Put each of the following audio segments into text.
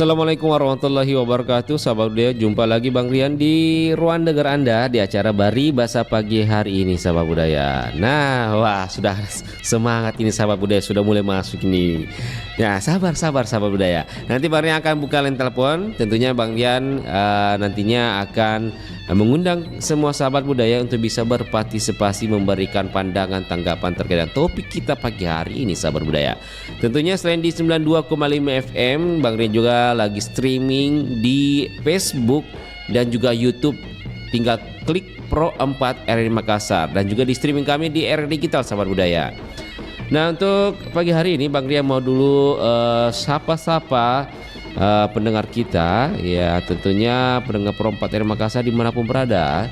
Assalamualaikum warahmatullahi wabarakatuh. Sahabat budaya, jumpa lagi Bang Rian di ruang dengar Anda di acara Bari Bahasa Pagi hari ini, sahabat budaya. Nah, wah, sudah semangat ini sahabat budaya, sudah mulai masuk ini. Ya, sabar sahabat budaya. Nanti Bang Rian akan buka line telepon. Tentunya Bang Rian nantinya akan mengundang semua sahabat budaya untuk bisa berpartisipasi memberikan pandangan tanggapan terkait dengan topik kita pagi hari ini, sahabat budaya. Tentunya selain di 92,5 FM, Bang Rian juga lagi streaming di Facebook dan juga YouTube. Tinggal klik Pro 4 RRI Makassar, dan juga di streaming kami di RRI Digital, sahabat budaya. Nah, untuk pagi hari ini Bang Rian mau dulu sapa-sapa pendengar kita, ya tentunya pendengar Pro 4 RRI Makassar dimanapun berada.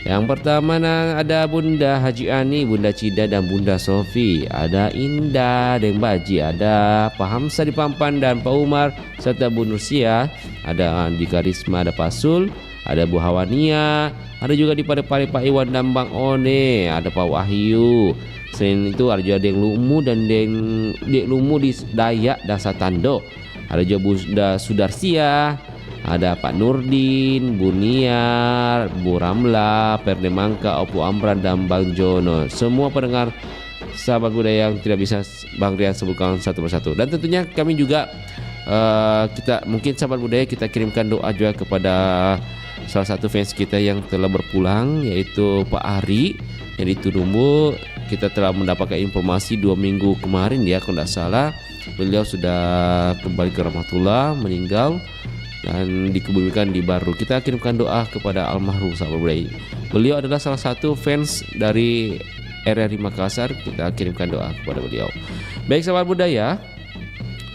Yang pertama ada Bunda Haji Ani, Bunda Cida, dan Bunda Sofi. Ada Indah dan Baji, ada Pak Hamsa di Pampan dan Pak Umar, serta Bu Nursia. Ada Andika Risma, ada Pak Sul, ada Bu Hawania, ada juga di Padepare Pak Iwan dan Bang One, ada Pak Wahyu. Selain itu ada juga Deng Lumu dan Dek Lumu di Dayak dan Satando. Ada juga Bunda Sudarsia, ada Pak Nurdin, Bu Niar, Bu Ramla, Perde Mangka, Opu Amran, dan Bang Jono. Semua pendengar sahabat budaya yang tidak bisa Bang Rian sebutkan satu persatu. Dan tentunya kami juga kita mungkin sahabat budaya kita kirimkan doa juga kepada salah satu fans kita yang telah berpulang, yaitu Pak Ari yang di Tudumbu. Kita telah mendapatkan informasi 2 minggu kemarin ya, kalau tidak salah beliau sudah kembali ke rahmatullah, meninggal dan dikebumikan di Baru. Kita kirimkan doa kepada almarhum sahabat budaya. Beliau adalah salah satu fans dari RRI Makassar. Kita kirimkan doa kepada beliau. Baik sahabat budaya,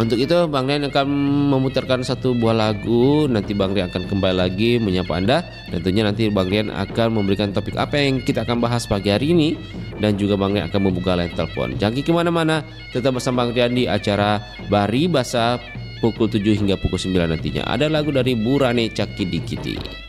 untuk itu Bang Rian akan memutarkan satu buah lagu. Nanti Bang Rian akan kembali lagi menyapa Anda. Tentunya nanti Bang Rian akan memberikan topik apa yang kita akan bahas pagi hari ini, dan juga Bang Rian akan membuka line telepon. Jangan kemana-mana, tetap bersama Bang Rian di acara Bari Bahasa pukul 7 hingga pukul 9 nantinya. Ada lagu dari Burane Cakidikiti.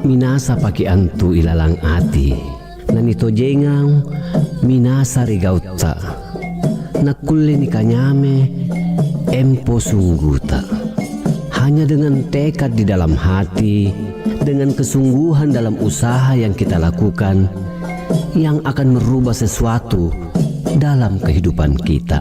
Minasa paki antu ilalang ati nanito jengang minasa rigauta nakulle ni kanyame empo sungguta. Hanya dengan tekad di dalam hati, dengan kesungguhan dalam usaha yang kita lakukan, yang akan merubah sesuatu dalam kehidupan kita.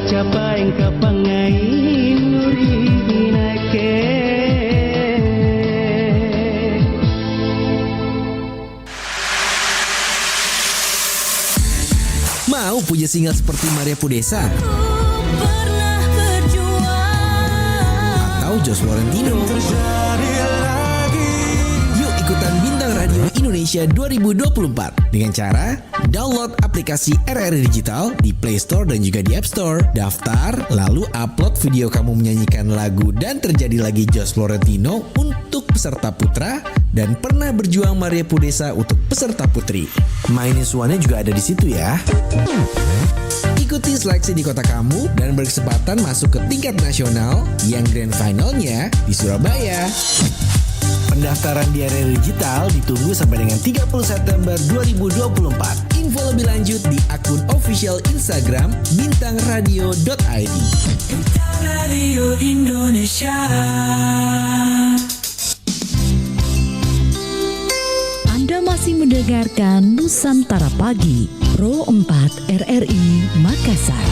capai kapangai nuri inake. Mau punya single seperti Maria Pudesa Pernah berjuang atau Josh Florentino? Yuk ikutan Bintang Radio Indonesia 2024 dengan cara download aplikasi RRI Digital di Play Store dan juga di App Store. Daftar, lalu upload video kamu menyanyikan lagu Dan Terjadi Lagi Josh Florentino untuk peserta putra dan Pernah Berjuang Maria Pudesa untuk peserta putri. Mainin suaranya juga ada di situ ya. Ikuti seleksi di kota kamu dan berkesempatan masuk ke tingkat nasional yang grand finalnya di Surabaya. Pendaftaran di area digital ditunggu sampai dengan 30 September 2024. Info lebih lanjut di akun official Instagram bintangradio.id. Bintang Radio Indonesia. Anda masih mendengarkan Nusantara Pagi Pro 4 RRI Makassar.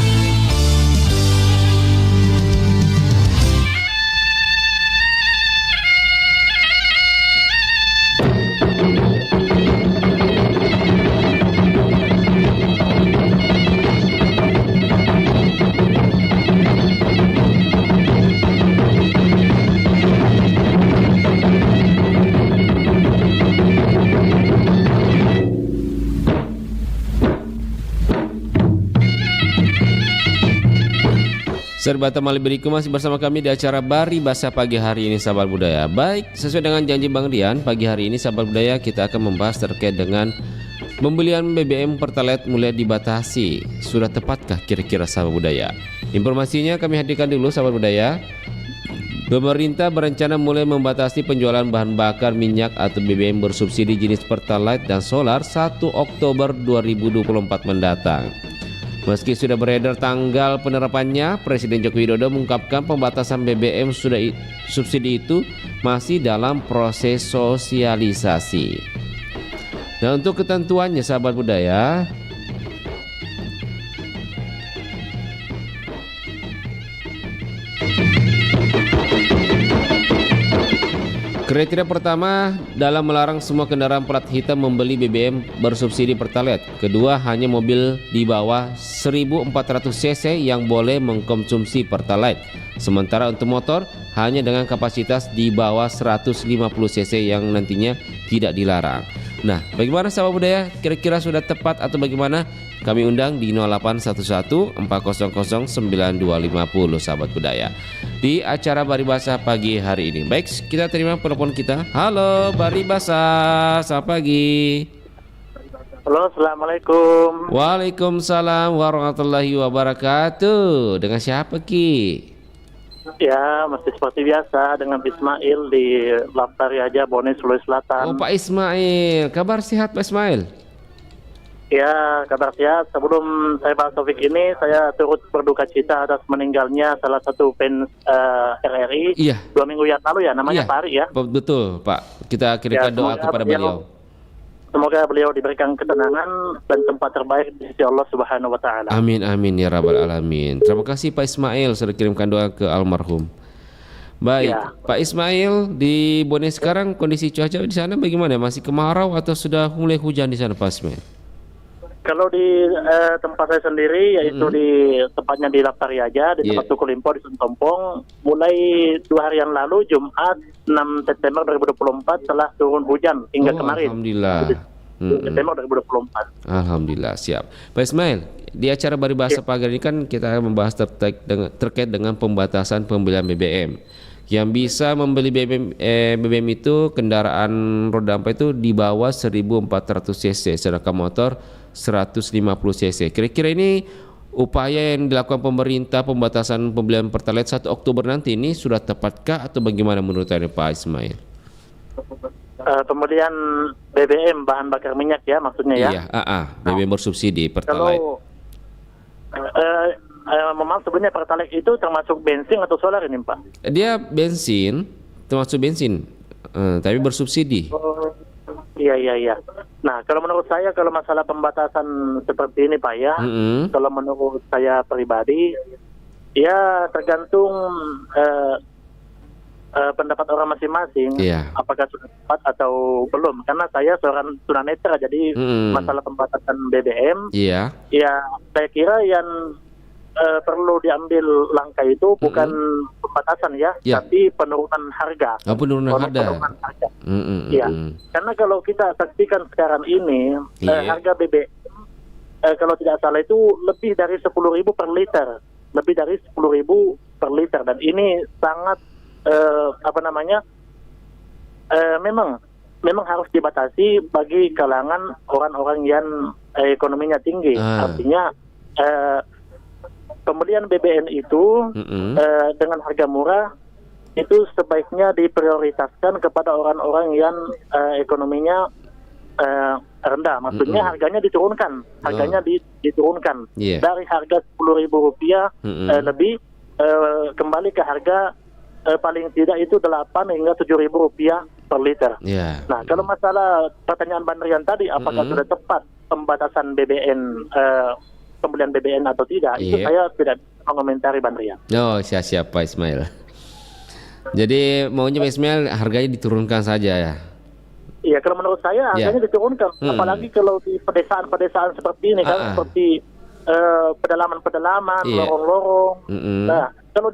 Serba Tamali Beriku masih bersama kami di acara Bari Bahasa Pagi hari ini sahabat budaya. Baik, sesuai dengan janji Bang Rian, pagi hari ini sahabat budaya kita akan membahas terkait dengan pembelian BBM Pertalite mulai dibatasi. Sudah tepatkah kira-kira sahabat budaya? Informasinya kami hadirkan dulu sahabat budaya. Pemerintah berencana mulai membatasi penjualan bahan bakar minyak atau BBM bersubsidi jenis Pertalite dan solar 1 Oktober 2024 mendatang. Meski sudah beredar tanggal penerapannya, Presiden Joko Widodo mengungkapkan pembatasan BBM subsidi itu masih dalam proses sosialisasi. Nah, untuk ketentuannya sahabat budaya, kriteria pertama dalam melarang semua kendaraan plat hitam membeli BBM bersubsidi Pertalite. Kedua, hanya mobil di bawah 1400 cc yang boleh mengkonsumsi Pertalite. Sementara untuk motor hanya dengan kapasitas di bawah 150 cc yang nantinya tidak dilarang. Nah, bagaimana sahabat budaya? Kira-kira sudah tepat atau bagaimana? Kami undang di 0811 400 9250 sahabat budaya di acara Bari Bahasa pagi hari ini. Baik, kita terima telepon kita. Halo Bari Bahasa, selamat pagi. Halo, assalamualaikum. Waalaikumsalam warahmatullahi wabarakatuh. Dengan siapa Ki? Ya, masih seperti biasa dengan Ismail di Laftari aja, Bone, Sulawesi Selatan. Oh Pak Ismail, kabar sehat Pak Ismail? Ya, kabar sehat. Sebelum saya bahas topik ini, saya turut berduka cita atas meninggalnya salah satu fans RRI. Iya. 2 minggu yang lalu ya, namanya Iya, Pak Ari ya. Betul Pak, kita kirimkan doa semoga kepada beliau. Semoga beliau diberikan ketenangan dan tempat terbaik di sisi Allah Subhanahu wa taala. Amin amin ya rabbal alamin. Terima kasih Pak Ismail sudah kirimkan doa ke almarhum. Baik, Ya. Pak Ismail di Bone sekarang kondisi cuaca di sana bagaimana? Masih kemarau atau sudah mulai hujan di sana Pak Ismail? Kalau di tempat saya sendiri, yaitu di tepatnya di Laftari aja, di tempat Tuku Limpo di Suntompong, mulai 2 hari yang lalu Jumat 6 September 2024 telah turun hujan hingga kemarin. Alhamdulillah. September 2024. Alhamdulillah, siap. Pak Ismail, di acara Bari Bahasa pagi ini kan kita akan membahas terkait dengan pembatasan pembelian BBM. Yang bisa membeli BBM itu kendaraan roda 4 itu di bawah 1400 cc, sedangkan motor 150 cc. Kira-kira ini upaya yang dilakukan pemerintah pembatasan pembelian Pertalite 1 Oktober nanti ini sudah tepatkah atau bagaimana menurut Anda Pak Ismail? Pembelian BBM bahan bakar minyak ya maksudnya ya. Iya, BBM bersubsidi Pertalite. Kalau memang sebenarnya Pertalite itu termasuk bensin atau solar ini Pak? Dia bensin, termasuk bensin, tapi bersubsidi. Iya. Nah, kalau menurut saya kalau masalah pembatasan seperti ini Pak ya, kalau menurut saya pribadi Ya tergantung pendapat orang masing-masing, Iya. apakah sudah tepat atau belum. Karena saya seorang tunanetra, jadi masalah pembatasan BBM, Iya. ya saya kira yang perlu diambil langkah itu bukan pembatasan ya, Ya. tapi penurunan harga. Oh, penurunan harga. Penurunan harga. Mm-mm, Iya. mm-mm. Karena kalau kita saksikan sekarang ini Iya. harga BBM kalau tidak salah itu lebih dari 10.000 per liter, lebih dari 10.000 per liter, dan ini sangat memang harus dibatasi bagi kalangan orang-orang yang ekonominya tinggi. Artinya pembelian BBM itu dengan harga murah itu sebaiknya diprioritaskan kepada orang-orang yang ekonominya rendah. Maksudnya harganya diturunkan, diturunkan Iya. dari harga Rp10.000 lebih kembali ke harga paling tidak itu 8 hingga 7.000 rupiah per liter. Iya. Nah, kalau masalah pertanyaan Bandrian tadi, apakah sudah tepat pembatasan BBM, pembelian BBM atau tidak, itu Iya. saya tidak mengomentari Bandrian. Oh, siap-siap Pak Ismail. Jadi maunya Pak Ismail harganya diturunkan saja ya. Iya, kalau menurut saya harganya diturunkan, apalagi kalau di pedesaan-pedesaan seperti ini kan, seperti pedalaman-pedalaman, Iya. lorong-lorong. Nah, kalau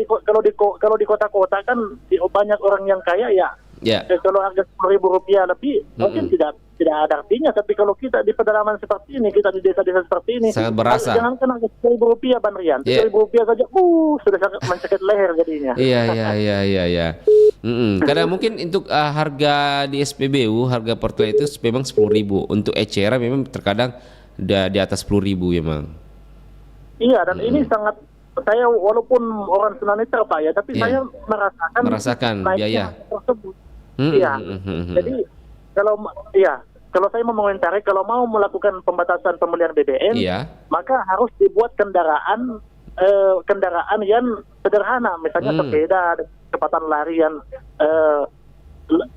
di kota-kota kan banyak orang yang kaya ya. Ya. Kalau harga Rp10.000 lebih mungkin tidak ada artinya, tapi kalau kita di pedalaman seperti ini, kita di desa-desa seperti ini, Sangat berasa. Jangankan harga Rp10.000 Bang Rian, Iya. Rp10.000 saja, sudah sangat mencekik leher jadinya. Iya. Karena mungkin untuk harga di SPBU, harga per liter itu memang 10.000. Untuk eceran memang terkadang di atas 10.000 memang. Iya, dan ini sangat, saya walaupun orang tunanetra Pak ya, tapi Iya. saya Merasakan naiknya biaya. tersebut. Iya. Jadi kalau saya mau mengomentari, kalau mau melakukan pembatasan pembelian BBM, Iya. maka harus dibuat kendaraan yang sederhana, misalnya sepeda, kecepatan lari yang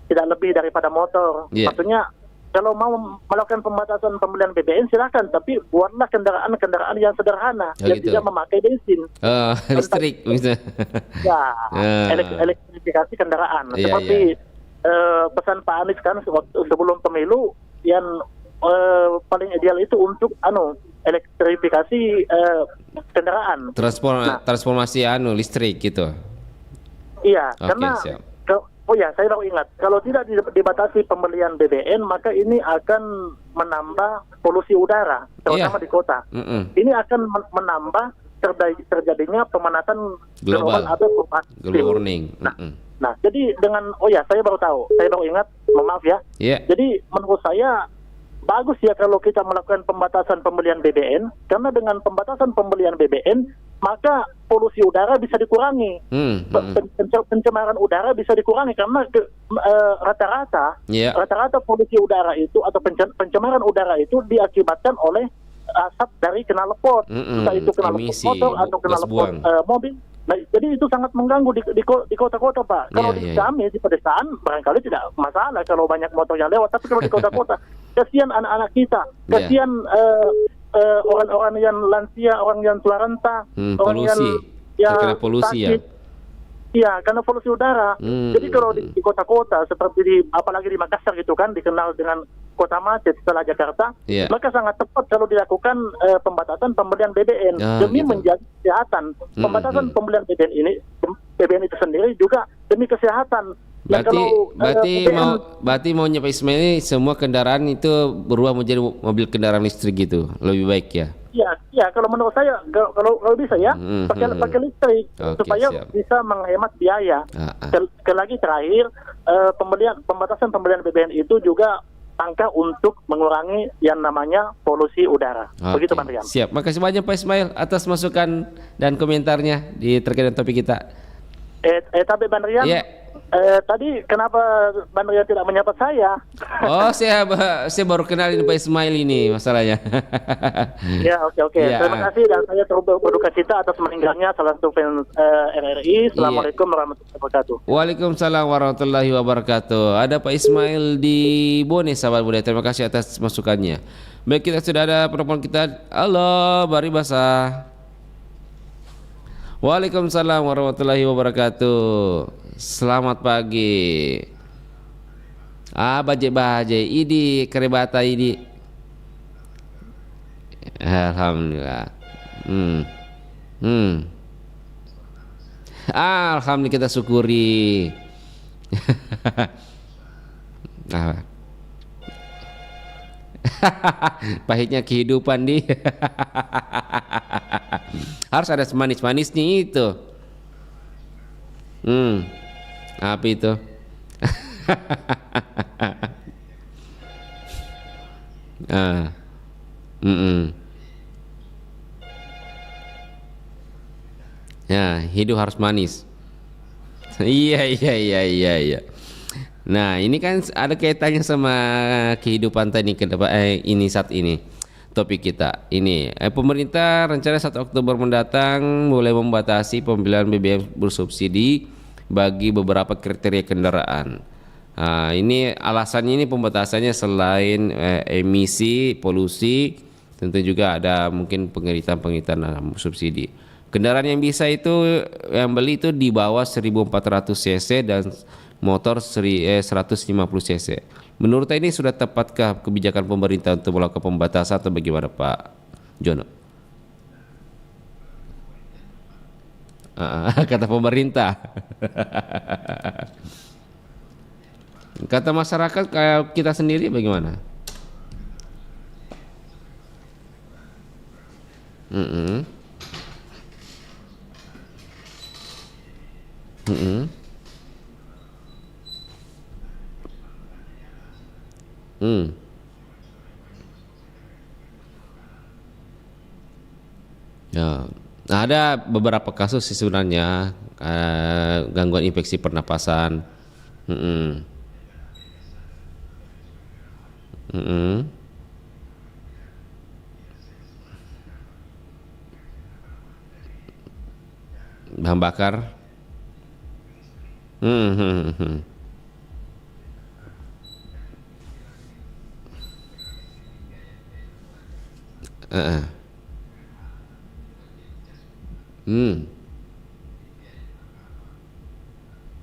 tidak lebih daripada motor. Iya. Maksudnya kalau mau melakukan pembatasan pembelian BBM silakan, tapi buatlah kendaraan yang sederhana yang gitu. tidak memakai bensin. Listrik misalnya. Ya, Ah. elektrifikasi kendaraan. Iya, Seperti pesan Pak Anies kan waktu sebelum pemilu, yang paling ideal itu untuk elektrifikasi kendaraan. Transformasi listrik gitu. Iya, Oke, karena siap. saya baru ingat, kalau tidak dibatasi pembelian BBM, maka ini akan menambah polusi udara, terutama Iya. di kota. Ini akan menambah terjadinya pemanasan global atau global warming. Nah, jadi dengan saya baru ingat, mohon maaf ya. Iya. Jadi menurut saya bagus ya kalau kita melakukan pembatasan pembelian BBM, karena dengan pembatasan pembelian BBM maka polusi udara bisa dikurangi, pencemaran udara bisa dikurangi, karena rata-rata polusi udara itu atau pencemaran udara itu diakibatkan oleh asap dari knalpot, entah itu knalpot Emisi, motor atau knalpot mobil. Nah, jadi itu sangat mengganggu di kota-kota Pak. Kalau di kami di pedesaan barangkali tidak masalah kalau banyak motor yang lewat, tapi kalau di kota-kota kasihan anak-anak kita, kasihan orang-orang yang lansia, orang yang tua renta, orang polusi. yang Terkena polusi sakit. Iya, karena polusi udara. Jadi kalau di kota-kota seperti apalagi di Makassar gitu kan, dikenal dengan kota macet setelah Jakarta, maka sangat tepat kalau dilakukan pembatasan pembelian BBM demi menjaga kesehatan. Pembatasan pembelian BBM itu sendiri juga demi kesehatan. Berarti maunya Pak Ismail ini semua kendaraan itu berubah menjadi mobil kendaraan listrik gitu, lebih baik ya? Iya, kalau menurut saya kalau bisa ya pakai listrik supaya bisa menghemat biaya. Sekali lagi terakhir, pembatasan pembelian BBM itu juga angka untuk mengurangi yang namanya polusi udara. Begitu Pak Rian. Siap, makasih banyak Pak Ismail atas masukan dan komentarnya di terkait dengan topik kita. Tapi Bang Rian, tadi kenapa Bang Rian tidak menyapa saya? Oh, saya baru kenalin Pak Ismail ini masalahnya. Ya, oke. Ya. Terima kasih, dan saya turut berduka cita atas meninggalnya salah satu fans RRI. Assalamualaikum warahmatullahi wabarakatuh. Waalaikumsalam warahmatullahi wabarakatuh. Ada Pak Ismail di Bone, sahabat budaya. Terima kasih atas masukannya. Baik, kita sudah ada penelpon kita. Halo, Bari Basah. Waalaikumsalam warahmatullahi wabarakatuh. Selamat pagi. Baje-baje idi kerebata idi. Alhamdulillah. Alhamdulillah, kita syukuri. Pahitnya kehidupan di. Harus ada manis-manisnya itu. Apa itu? Ya, hidup harus manis. Iya. Nah, ini kan ada kaitannya sama kehidupan tadi ke depan ini saat ini. Topik kita ini pemerintah rencana 1 Oktober mendatang mulai membatasi pembelian BBM bersubsidi bagi beberapa kriteria kendaraan. Ini alasannya, ini pembatasannya selain emisi, polusi, tentu juga ada mungkin pengiritan subsidi. Kendaraan yang bisa itu yang beli itu di bawah 1400 cc dan motor 150 cc. Menurut ini sudah tepatkah kebijakan pemerintah untuk melakukan pembatasan atau bagaimana Pak Jono? Kata pemerintah. Kata masyarakat kayak kita sendiri bagaimana? Ya, ada beberapa kasus sih sebenarnya gangguan infeksi pernapasan. Bahan bakar.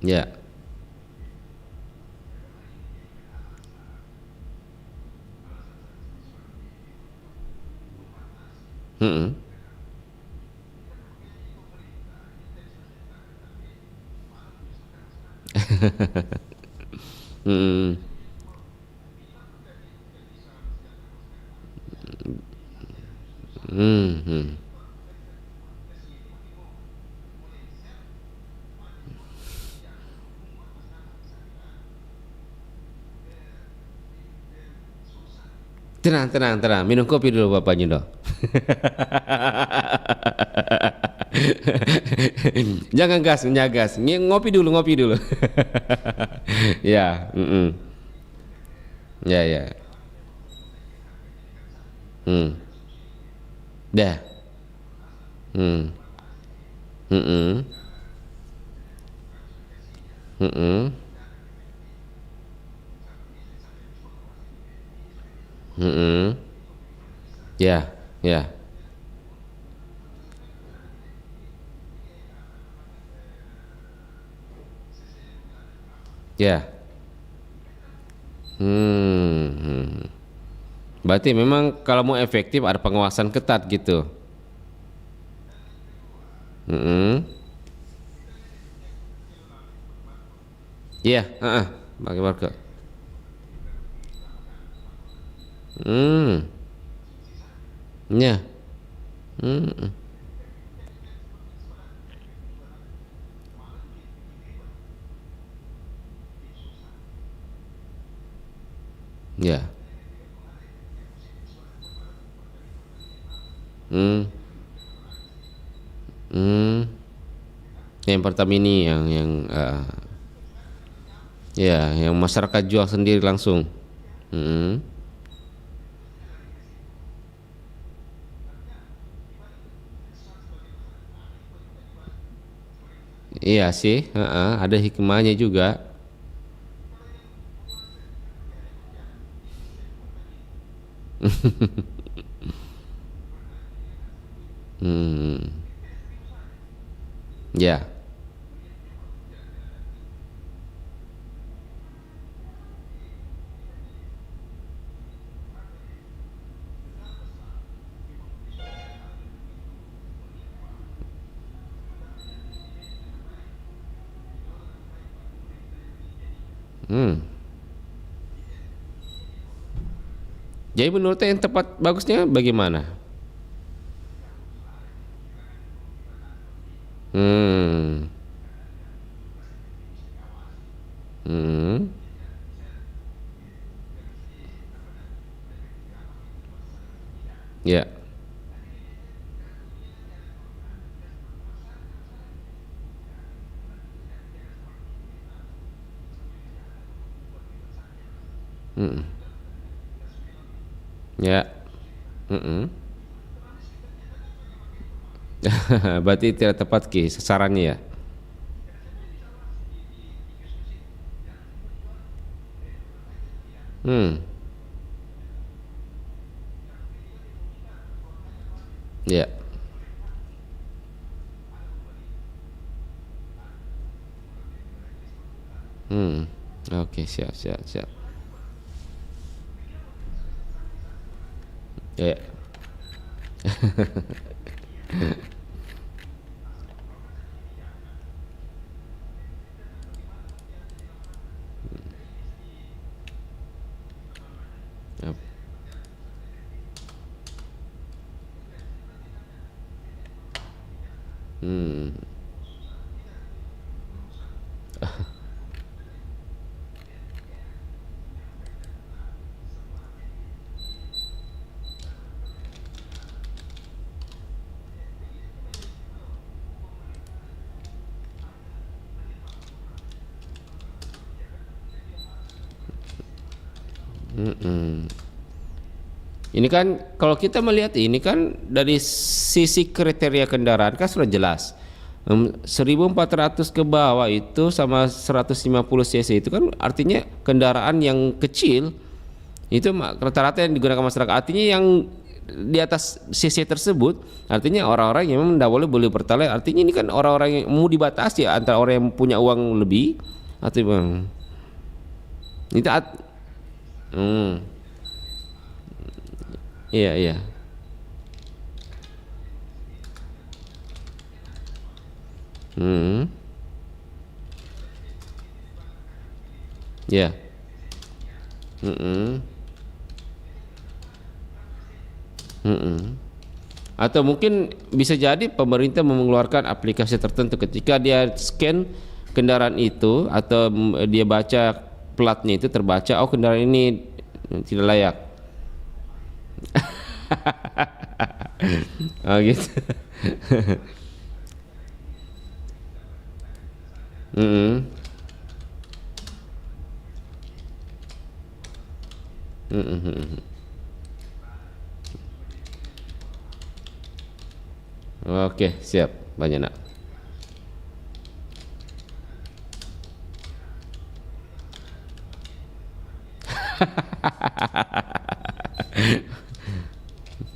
Ya. Tenang. Minum kopi dulu Bapak Juno. Jangan gas. Ngopi dulu. Ya, Ya. Dah. Ya. Ya. Berarti memang kalau mau efektif ada pengawasan ketat gitu. Iya, pakai marker. Ya. Ya. Yang pertama ini yang ya, yang masyarakat jual sendiri langsung. Iya sih, ada hikmahnya juga. Ya. Jadi menurut yang tepat bagusnya bagaimana? Hmm. Hmm. Ya. Hmm. Ya. Mm-mm. Berarti tidak tepat Ki sasarannya ya. Hmm. Ya. Hmm. Oke, siap, siap, siap. Ya. Yap. Hmm. Mm-mm. Ini kan kalau kita melihat ini kan dari sisi kriteria kendaraan kan sudah jelas. 1400 ke bawah itu sama 150 cc itu kan artinya kendaraan yang kecil itu rata-rata yang digunakan masyarakat. Artinya yang di atas cc tersebut artinya orang-orang yang memang tidak boleh Pertalite. Artinya ini kan orang-orang yang mau dibatasi antara orang yang punya uang lebih atau itu iya, iya. Hmm. Ya. Mm-mm. Mm-mm. Atau mungkin bisa jadi pemerintah mengeluarkan aplikasi tertentu ketika dia scan kendaraan itu atau dia baca platnya itu terbaca, oh kendaraan ini tidak layak. Oh gitu. Mm-mm. Mm-mm. Oke, siap, banyak nak.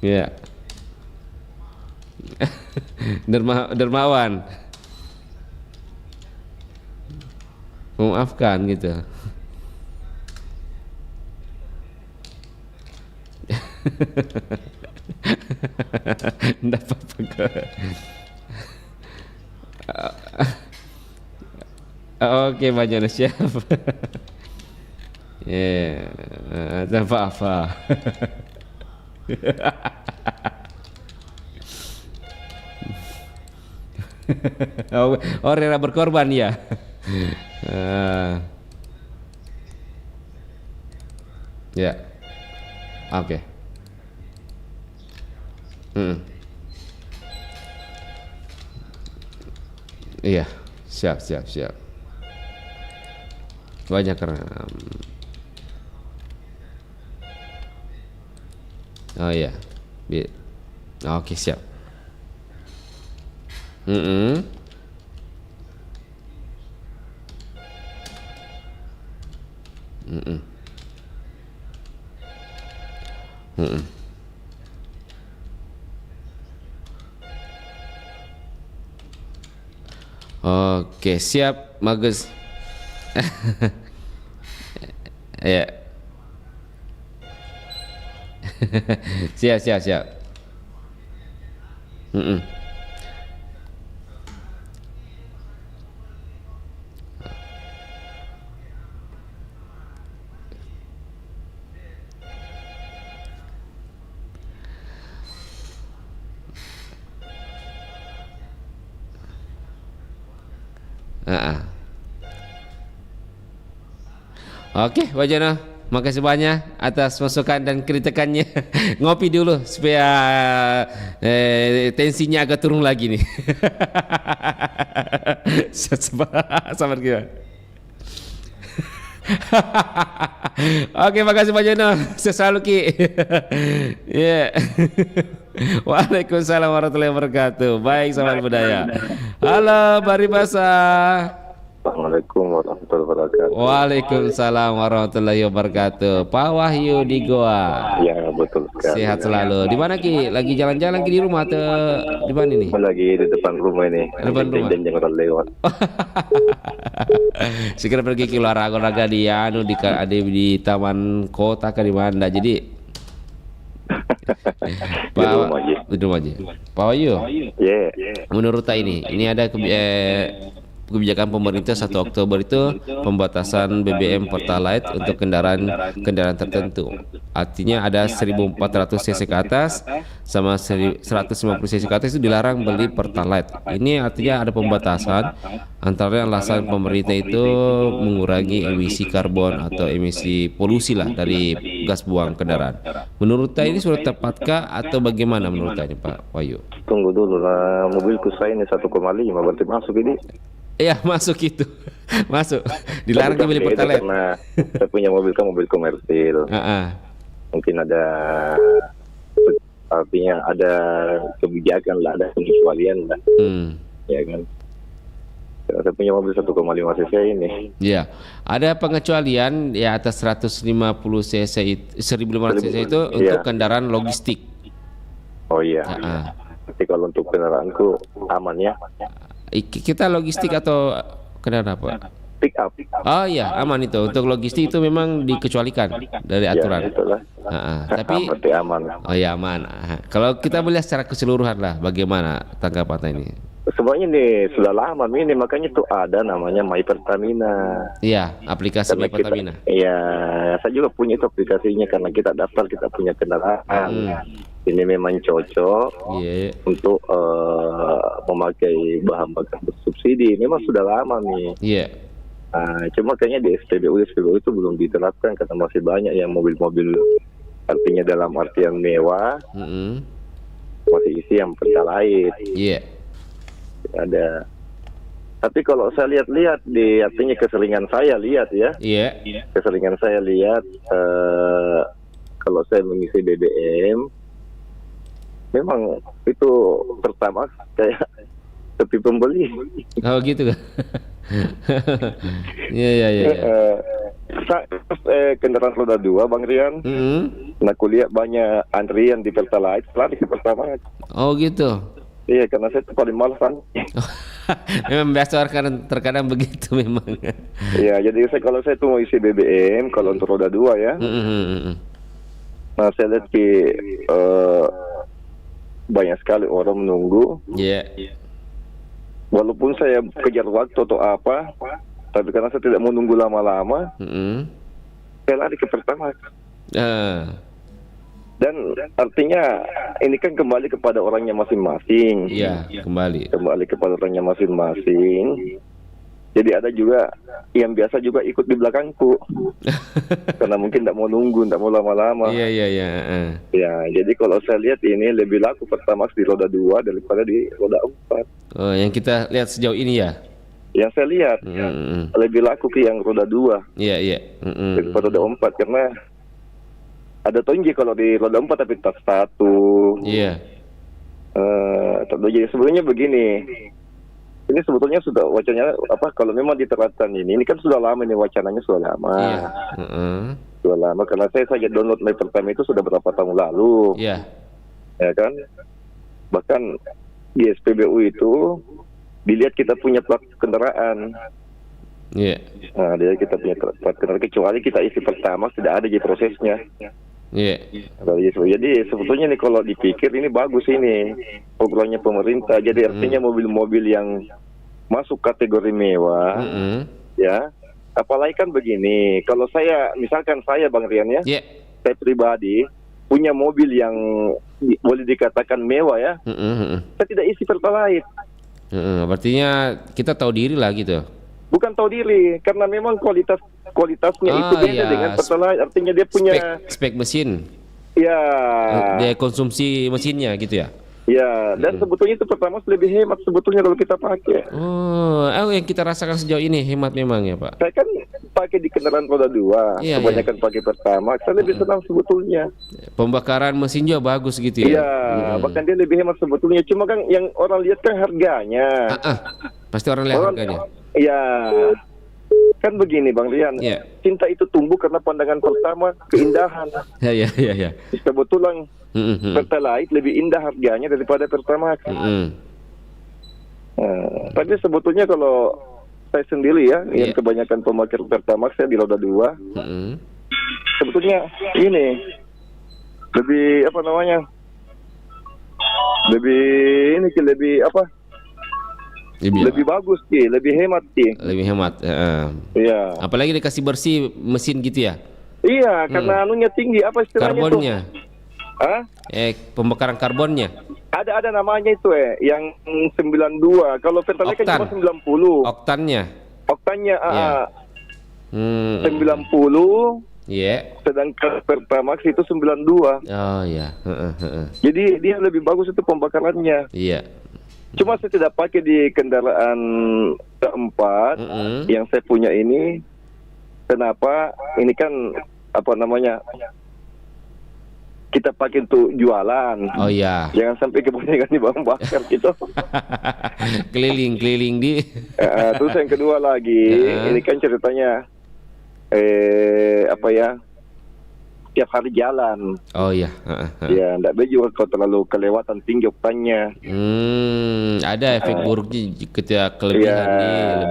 Ya. Dermawan. Memaafkan gitu. Nggak apa-apa kok. Oke, banyak siap. Ya, tanpa apa. Oh, rela berkorban ya. Ya, oke. Iya, siap, siap, siap. Banyak karena. Oh iya, oke, siap. Mm-mm. Mm-mm. Mm-mm. Oke, siap, Magus. Ya. Siap. Mm-mm. Oke, Pak Jono, makasih banyak atas masukan dan kritikannya. Ngopi dulu supaya tensinya agak turun lagi nih. Sabar kita. Oke, makasih Pak Jono. Selalu Ki. Ya. Waalaikumsalam warahmatullahi wabarakatuh. Baik, sahabat budaya. Halo, Baribasa. Assalamualaikum warahmatullahi wabarakatuh. Waalaikumsalam warahmatullahi wabarakatuh. Pak Wahyu di Goa. Ya, betul sekali. Sehat selalu. Di mana Ki? Lagi jalan-jalan Ki di rumah atau di mana ini? Lagi di depan rumah ini. Depan rumah. Jangan orang lewat. Segera pergi ke olahraga di di taman kota ke di mana. Jadi Di rumah aja. Di rumah aja. Pak Wahyu. Ya. Menurut ini ada kebijakan pemerintah 1 Oktober itu pembatasan BBM Pertalite untuk kendaraan tertentu. Artinya ada 1.400 cc ke atas sama 150 cc ke atas itu dilarang beli Pertalite. Ini artinya ada pembatasan, antara alasan pemerintah itu mengurangi emisi karbon atau emisi polusi lah dari gas buang kendaraan. Menurut ini sudah tepatkah atau bagaimana menurut Pak Wahyu? Tunggu dulu lah, mobilku saya ini 1,5 berarti masuk ini. Iya, masuk itu. Masuk. Dilarang beli Pertalite. Karena saya punya mobil komersil. Mungkin ada, artinya ada kebijakan lah, ada penyesuaian lah. Ya kan. Saya punya mobil 1,5 cc ini. Iya. Ada pengecualian ya atas 150 cc 1.500 cc itu untuk kendaraan logistik. Oh iya. Tapi kalau untuk kendaraanku aman ya. Kita logistik atau kendaraan apa? Pick up. Oh iya, aman itu. Untuk logistik itu memang dikecualikan dari aturan. Ya, itulah. Tapi berarti aman. Oh iya, aman. Kalau kita melihat secara keseluruhan lah, bagaimana tanggapan ini? Sebenarnya ini sudah lama ini, makanya tuh ada namanya My Pertamina. Iya, aplikasi My Pertamina. Iya, saya juga punya itu aplikasinya karena kita daftar, kita punya kendaraan. Ini memang cocok untuk memakai bahan bakar bersubsidi. Memang sudah lama nih. Iya. Cuma kayaknya di SPBU itu belum diterapkan karena masih banyak yang mobil-mobil artinya dalam artian mewah masih isi yang Pertalite. Iya. Ada. Tapi kalau saya lihat-lihat di artinya keseringan saya lihat ya. Iya. Keseringan saya lihat kalau saya mengisi BBM memang itu pertama kayak sepi pembeli. Oh gitu kan? Iya. Kendaraan roda 2 Bang Rian. Nah, aku lihat banyak antrian di Pertalite setelah di Pertamax. Oh gitu. Iya, karena saya tuh paling malas kan. Memang biasa terkadang begitu memang. Iya, jadi kalau saya tuh mau isi BBM kalau untuk roda 2 ya. Nah, saya lihat banyak sekali orang menunggu. Iya. Walaupun saya kejar waktu atau apa, tapi karena saya tidak mau nunggu lama-lama, saya lari ke Pertamax. Dan artinya ini kan kembali kepada orangnya masing-masing. Iya, kembali kepada orangnya masing-masing. Jadi ada juga yang biasa juga ikut di belakangku karena mungkin tidak mau nunggu, tidak mau lama-lama. Iya. Ya, jadi kalau saya lihat ini lebih laku Pertamax di roda 2 daripada di roda 4. Oh, yang kita lihat sejauh ini ya? Yang saya lihat lebih laku ke yang roda 2. Iya. Daripada roda 4 karena ada tonji kalau di roda 4 tapi tas 1. Iya. Jadi sebenarnya begini. Ini sebetulnya sudah wacananya apa kalau memang diterapkan ini kan sudah lama ini wacananya sudah lama. Iya. Sudah lama karena saya saja download My Pertamina itu sudah berapa tahun lalu. Iya. Ya kan? Bahkan di SPBU itu dilihat kita punya plat kendaraan. Iya. Nah, dia kita punya plat kendaraan, kecuali kita isi pertama tidak ada di prosesnya. Iya. Jadi sebetulnya nih kalau dipikir ini bagus ini programnya pemerintah. Jadi artinya mobil-mobil yang masuk kategori mewah, ya. Apalagi kan begini, kalau misalkan saya Bang Rian ya, saya pribadi punya mobil yang boleh dikatakan mewah ya, saya tidak isi pertalite. Berartinya kita tahu diri lah gitu. Bukan tahu diri, karena memang kualitasnya itu beda dengan pertalite. Artinya dia punya spek mesin. Ya. Dia konsumsi mesinnya gitu ya. Ya, dan sebetulnya itu pertama lebih hemat sebetulnya kalau kita pakai. Oh, yang kita rasakan sejauh ini hemat memang ya Pak. Saya kan pakai di kendaraan roda 2, kebanyakan pakai pertama, saya lebih senang sebetulnya. Pembakaran mesin juga bagus gitu ya. Iya, bahkan dia lebih hemat sebetulnya. Cuma kan yang orang lihat kan harganya. Pasti orang lihat harganya. Iya. Kan begini Bang Rian, cinta itu tumbuh karena pandangan pertama, keindahan. Ya. Kebetulan Pertalite lebih indah harganya daripada Pertamax. Tapi sebetulnya kalau saya sendiri ya, yang kebanyakan pemakai Pertamax saya di roda 2, sebetulnya ini lebih apa namanya? Lebih bagus sih, lebih hemat sih. Lebih hemat. Iya. Apalagi dikasih bersih mesin gitu ya. Iya, karena anunya tinggi, apa istilahnya karbonnya. Pembakaran karbonnya. Ada namanya itu yang 92. Kalau Pertalite kan cuma 90. Oktannya. 90. Sedangkan Pertamax itu 92. Oh iya. Jadi dia lebih bagus itu pembakarannya. Iya. Cuma saya tidak pakai di kendaraan keempat yang saya punya ini. Kenapa? Ini kan apa namanya? Kita pakai untuk jualan. Oh iya. Jangan sampai kebanyakan di bahan bakar gitu. Keliling di. Terus yang kedua lagi, ini kan ceritanya tiap hari jalan. Oh iya. Ya, enggak baik juga kalau terlalu kelewatan tinggi oktannya. Ada efek buruknya ketika kelebihan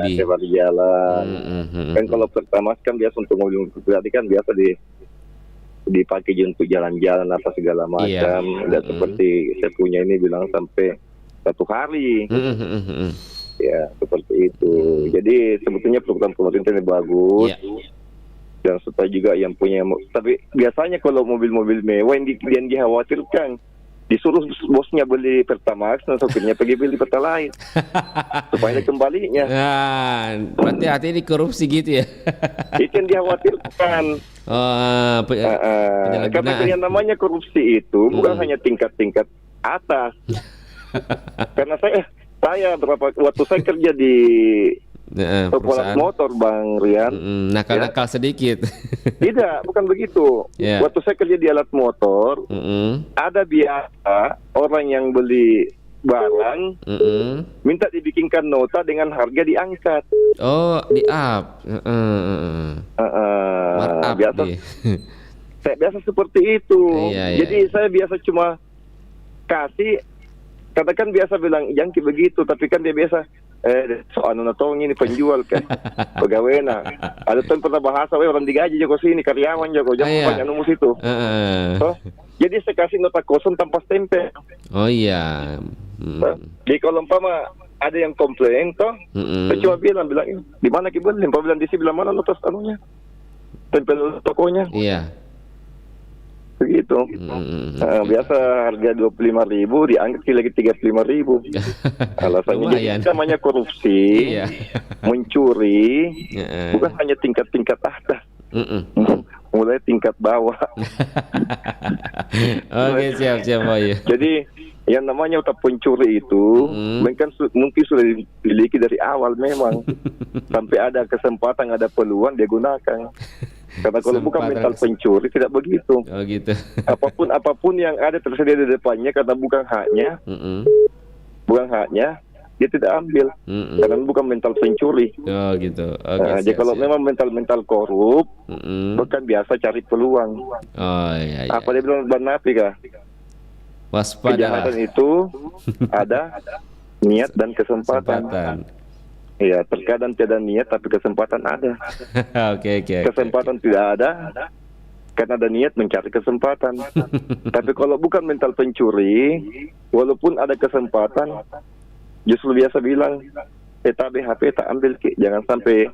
lebih. Tiap hari jalan. Kan kalau pertama kan biasa untuk mobil pribadi kan biasa dipakai untuk jalan-jalan apa segala macam. Dan seperti saya punya ini bilang sampai 1 hari. Ya, seperti itu. Jadi sebetulnya program pemerintah ini bagus. Dan supaya juga yang punya, tapi biasanya kalau mobil-mobil mewah yang dikhawatirkan disuruh bosnya beli Pertamax dan sopirnya pergi beli Pertalite supaya kembalinya. Berarti hati-hati korupsi gitu ya. Itu yang dikhawatirkan. Karena yang namanya korupsi itu bukan hanya tingkat-tingkat atas. Karena saya waktu saya kerja di perusahaan motor Bang Rian, nakal sedikit. Tidak, bukan begitu. Waktu saya kerja di alat motor, ada biasa orang yang beli barang minta dibikinkan nota dengan harga diangkat. Oh, di-up. Biasa. Saya biasa seperti itu. Jadi saya biasa cuma kasih, katakan biasa bilang jangan begitu, tapi kan dia biasa soal nonton ini penjual kan pegawai ada tuh pernah bahasa orang digaji Joko sini karyawan Joko jangan banyak numus itu. Jadi saya kasih nota kosong tanpa stempel. Oh iya. Jadi kalau umpama ada yang komplain saya cuma bilang di mana kibel bilang di sini bilang mana nota anunya stempel tokonya. Iya. Begitu. Biasa harga 25.000 diangkat lagi 35.000. Alasannya jadi namanya korupsi, mencuri, bukan hanya tingkat-tingkat atas, mulai tingkat bawah. Oke, siap Pak. Jadi yang namanya otak pencuri itu mungkin sudah dimiliki dari awal memang. Sampai ada kesempatan, ada peluang dia gunakan. Karena kalau bukan mental pencuri tidak begitu. Oh gitu. Apapun yang ada tersedia di depannya karena bukan haknya, dia tidak ambil. Karena bukan mental pencuri. Oh gitu. Jadi kalau memang mental korup, bukan biasa cari peluang. Oh iya. Apa dia bilang Bang Nafi kah? Waspada. Kejahatan itu ada niat dan kesempatan. Iya, terkadang tidak niat tapi kesempatan ada. Oke. Kesempatan tidak ada karena ada niat mencari kesempatan. Tapi kalau bukan mental pencuri, walaupun ada kesempatan, justru biasa bilang, tabe HP tak ambil ki, jangan sampai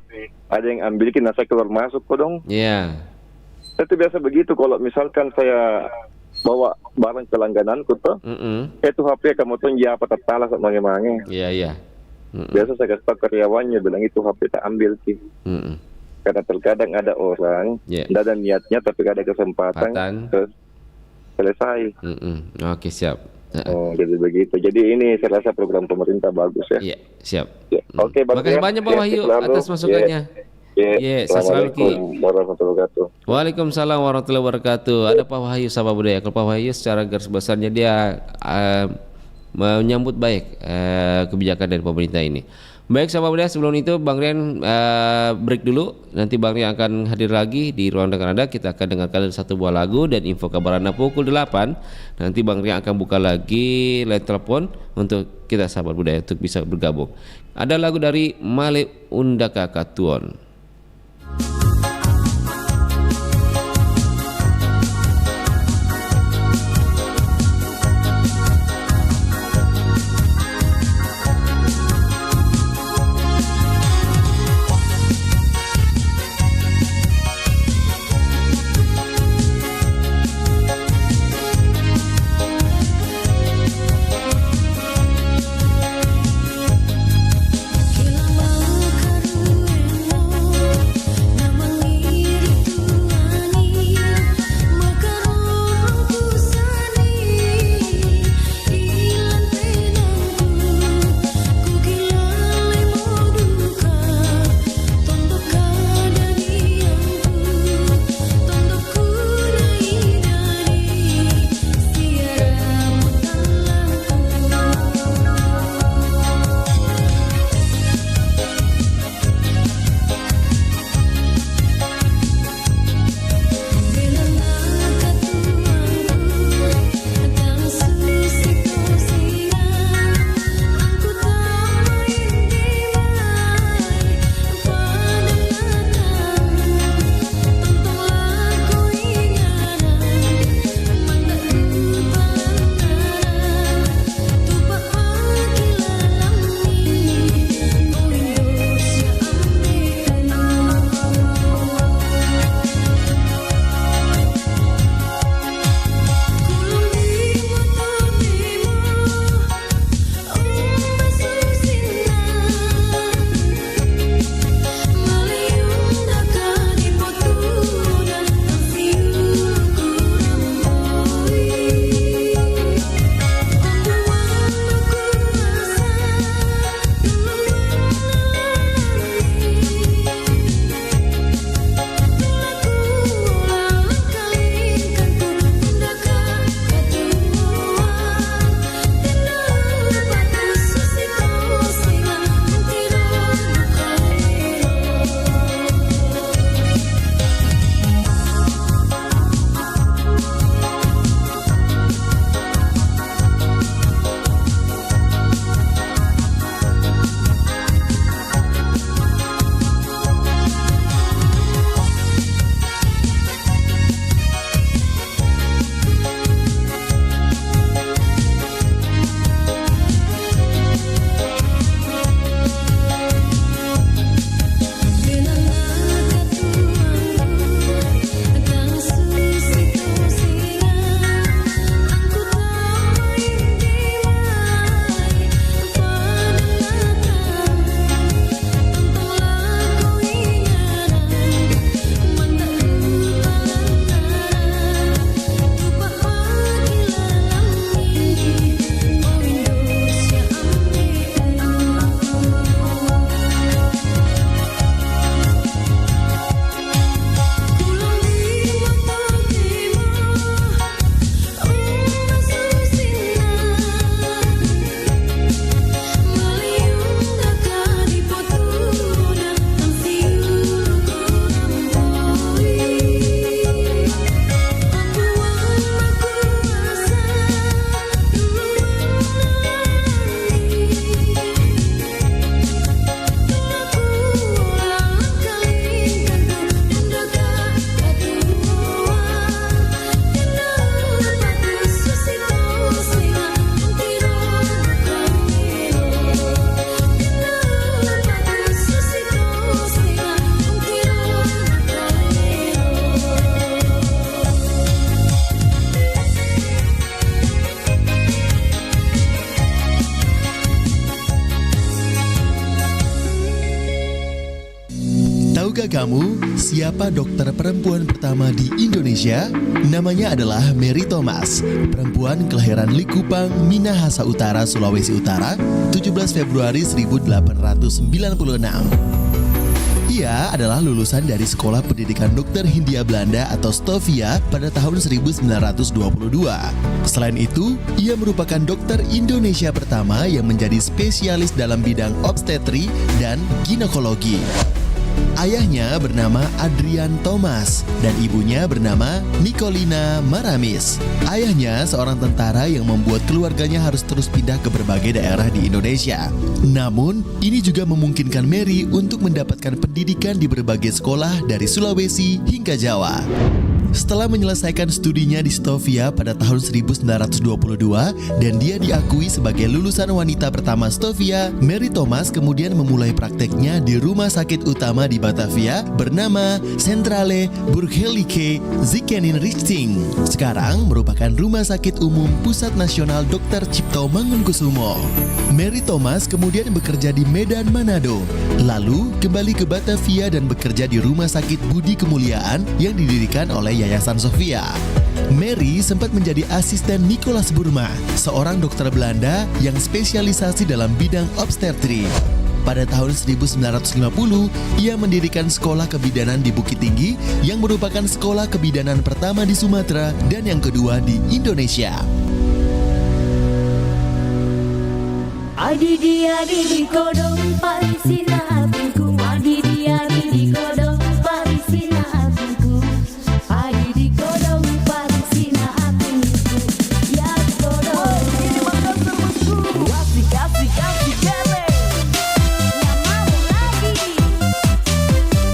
ada yang ambil ki, saya keluar masuk kok dong. Iya. Itu biasa begitu kalau misalkan saya bawa barang ke langgananku tuh, itu HP kamu tuh apa tertalah sama mange-mange. Iya. Biasa saya kasih tahu karyawannya, bilang itu HP tak ambil ki. Karena terkadang ada orang tidak ada niatnya tapi ada kesempatan selesai. Oke, siap. Oh, jadi begitu. Jadi ini saya rasa program pemerintah bagus ya. Iya, siap. Oke, Terima kasih banyak Pak Wahyu atas masukannya. Assalamualaikum warahmatullahi wabarakatuh. Waalaikumsalam warahmatullahi wabarakatuh. Ada Pak Wahyu sahabat budaya. Kalau Pak Wahyu secara garis besarnya dia menyambut baik kebijakan dari pemerintah ini. Baik sahabat budaya, sebelum itu Bang Rian break dulu. Nanti Bang Rian akan hadir lagi di ruang dengar Anda. Kita akan dengarkan satu buah lagu dan info kabar Anda pukul 8. Nanti Bang Rian akan buka lagi line telepon untuk kita sahabat budaya untuk bisa bergabung. Ada lagu dari Male Undaka Katuon. Kila mau karunemu Tahukah kamu siapa dokter perempuan pertama di Indonesia? Namanya adalah Mary Thomas, perempuan kelahiran Likupang, Minahasa Utara, Sulawesi Utara, 17 Februari 1896. Ia adalah lulusan dari Sekolah Pendidikan Dokter Hindia Belanda atau Stovia pada tahun 1922. Selain itu, ia merupakan dokter Indonesia pertama yang menjadi spesialis dalam bidang obstetri dan ginekologi. Ayahnya bernama Adrian Thomas dan ibunya bernama Nicolina Maramis. Ayahnya seorang tentara yang membuat keluarganya harus terus pindah ke berbagai daerah di Indonesia. Namun, ini juga memungkinkan Mary untuk mendapatkan pendidikan di berbagai sekolah dari Sulawesi hingga Jawa. Setelah menyelesaikan studinya di Stovia pada tahun 1922 dan dia diakui sebagai lulusan wanita pertama Stovia, Mary Thomas kemudian memulai prakteknya di rumah sakit utama di Batavia bernama Centrale Burgerlijke Ziekenrichting. Sekarang merupakan Rumah Sakit Umum Pusat Nasional Dr. Cipto Mangunkusumo. Mary Thomas kemudian bekerja di Medan, Manado, lalu kembali ke Batavia dan bekerja di Rumah Sakit Budi Kemuliaan yang didirikan oleh Yayasan Sofia. Mary sempat menjadi asisten Nicholas Burma, seorang dokter Belanda yang spesialisasi dalam bidang obstetri. Pada tahun 1950, ia mendirikan sekolah kebidanan di Bukit Tinggi yang merupakan sekolah kebidanan pertama di Sumatera dan yang kedua di Indonesia. Adi dia di kodong parisina hatiku, adi dia di kodong parisina hatiku, adi di kodong parisina hatiku, ya kodong. Ini makan terusku, asik asik asik gele, yang mau lagi,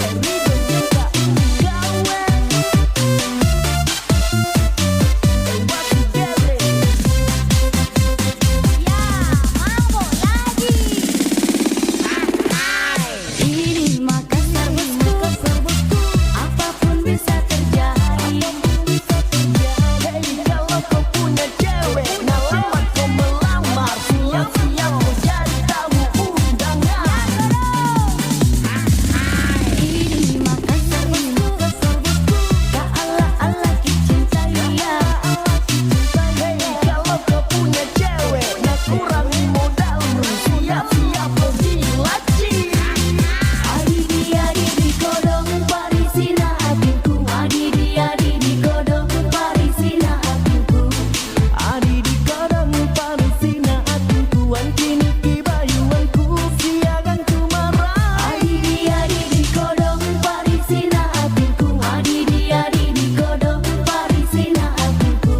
ribet juga gawe, asik gele, ya mau lagi. Ini Makassar bosku, apapun bisa terjadi. Kalau kau punya cewek, selamat kau melamar, siap-siap kau jadi tamu undangan. Ini Makassar bosku, tak ala-ala cintai ya. Kalau kau punya cewek, kurangi modalmu, siap-siap kau dilaci. Adi dia di kodong parisina hatiku, adi dia di kodong parisina hatiku, adi di kodong parisina hatiku, kini kibayuanku siagan kumarah. Adi dia di kodong parisina hatiku, adi dia di kodong parisina hatiku,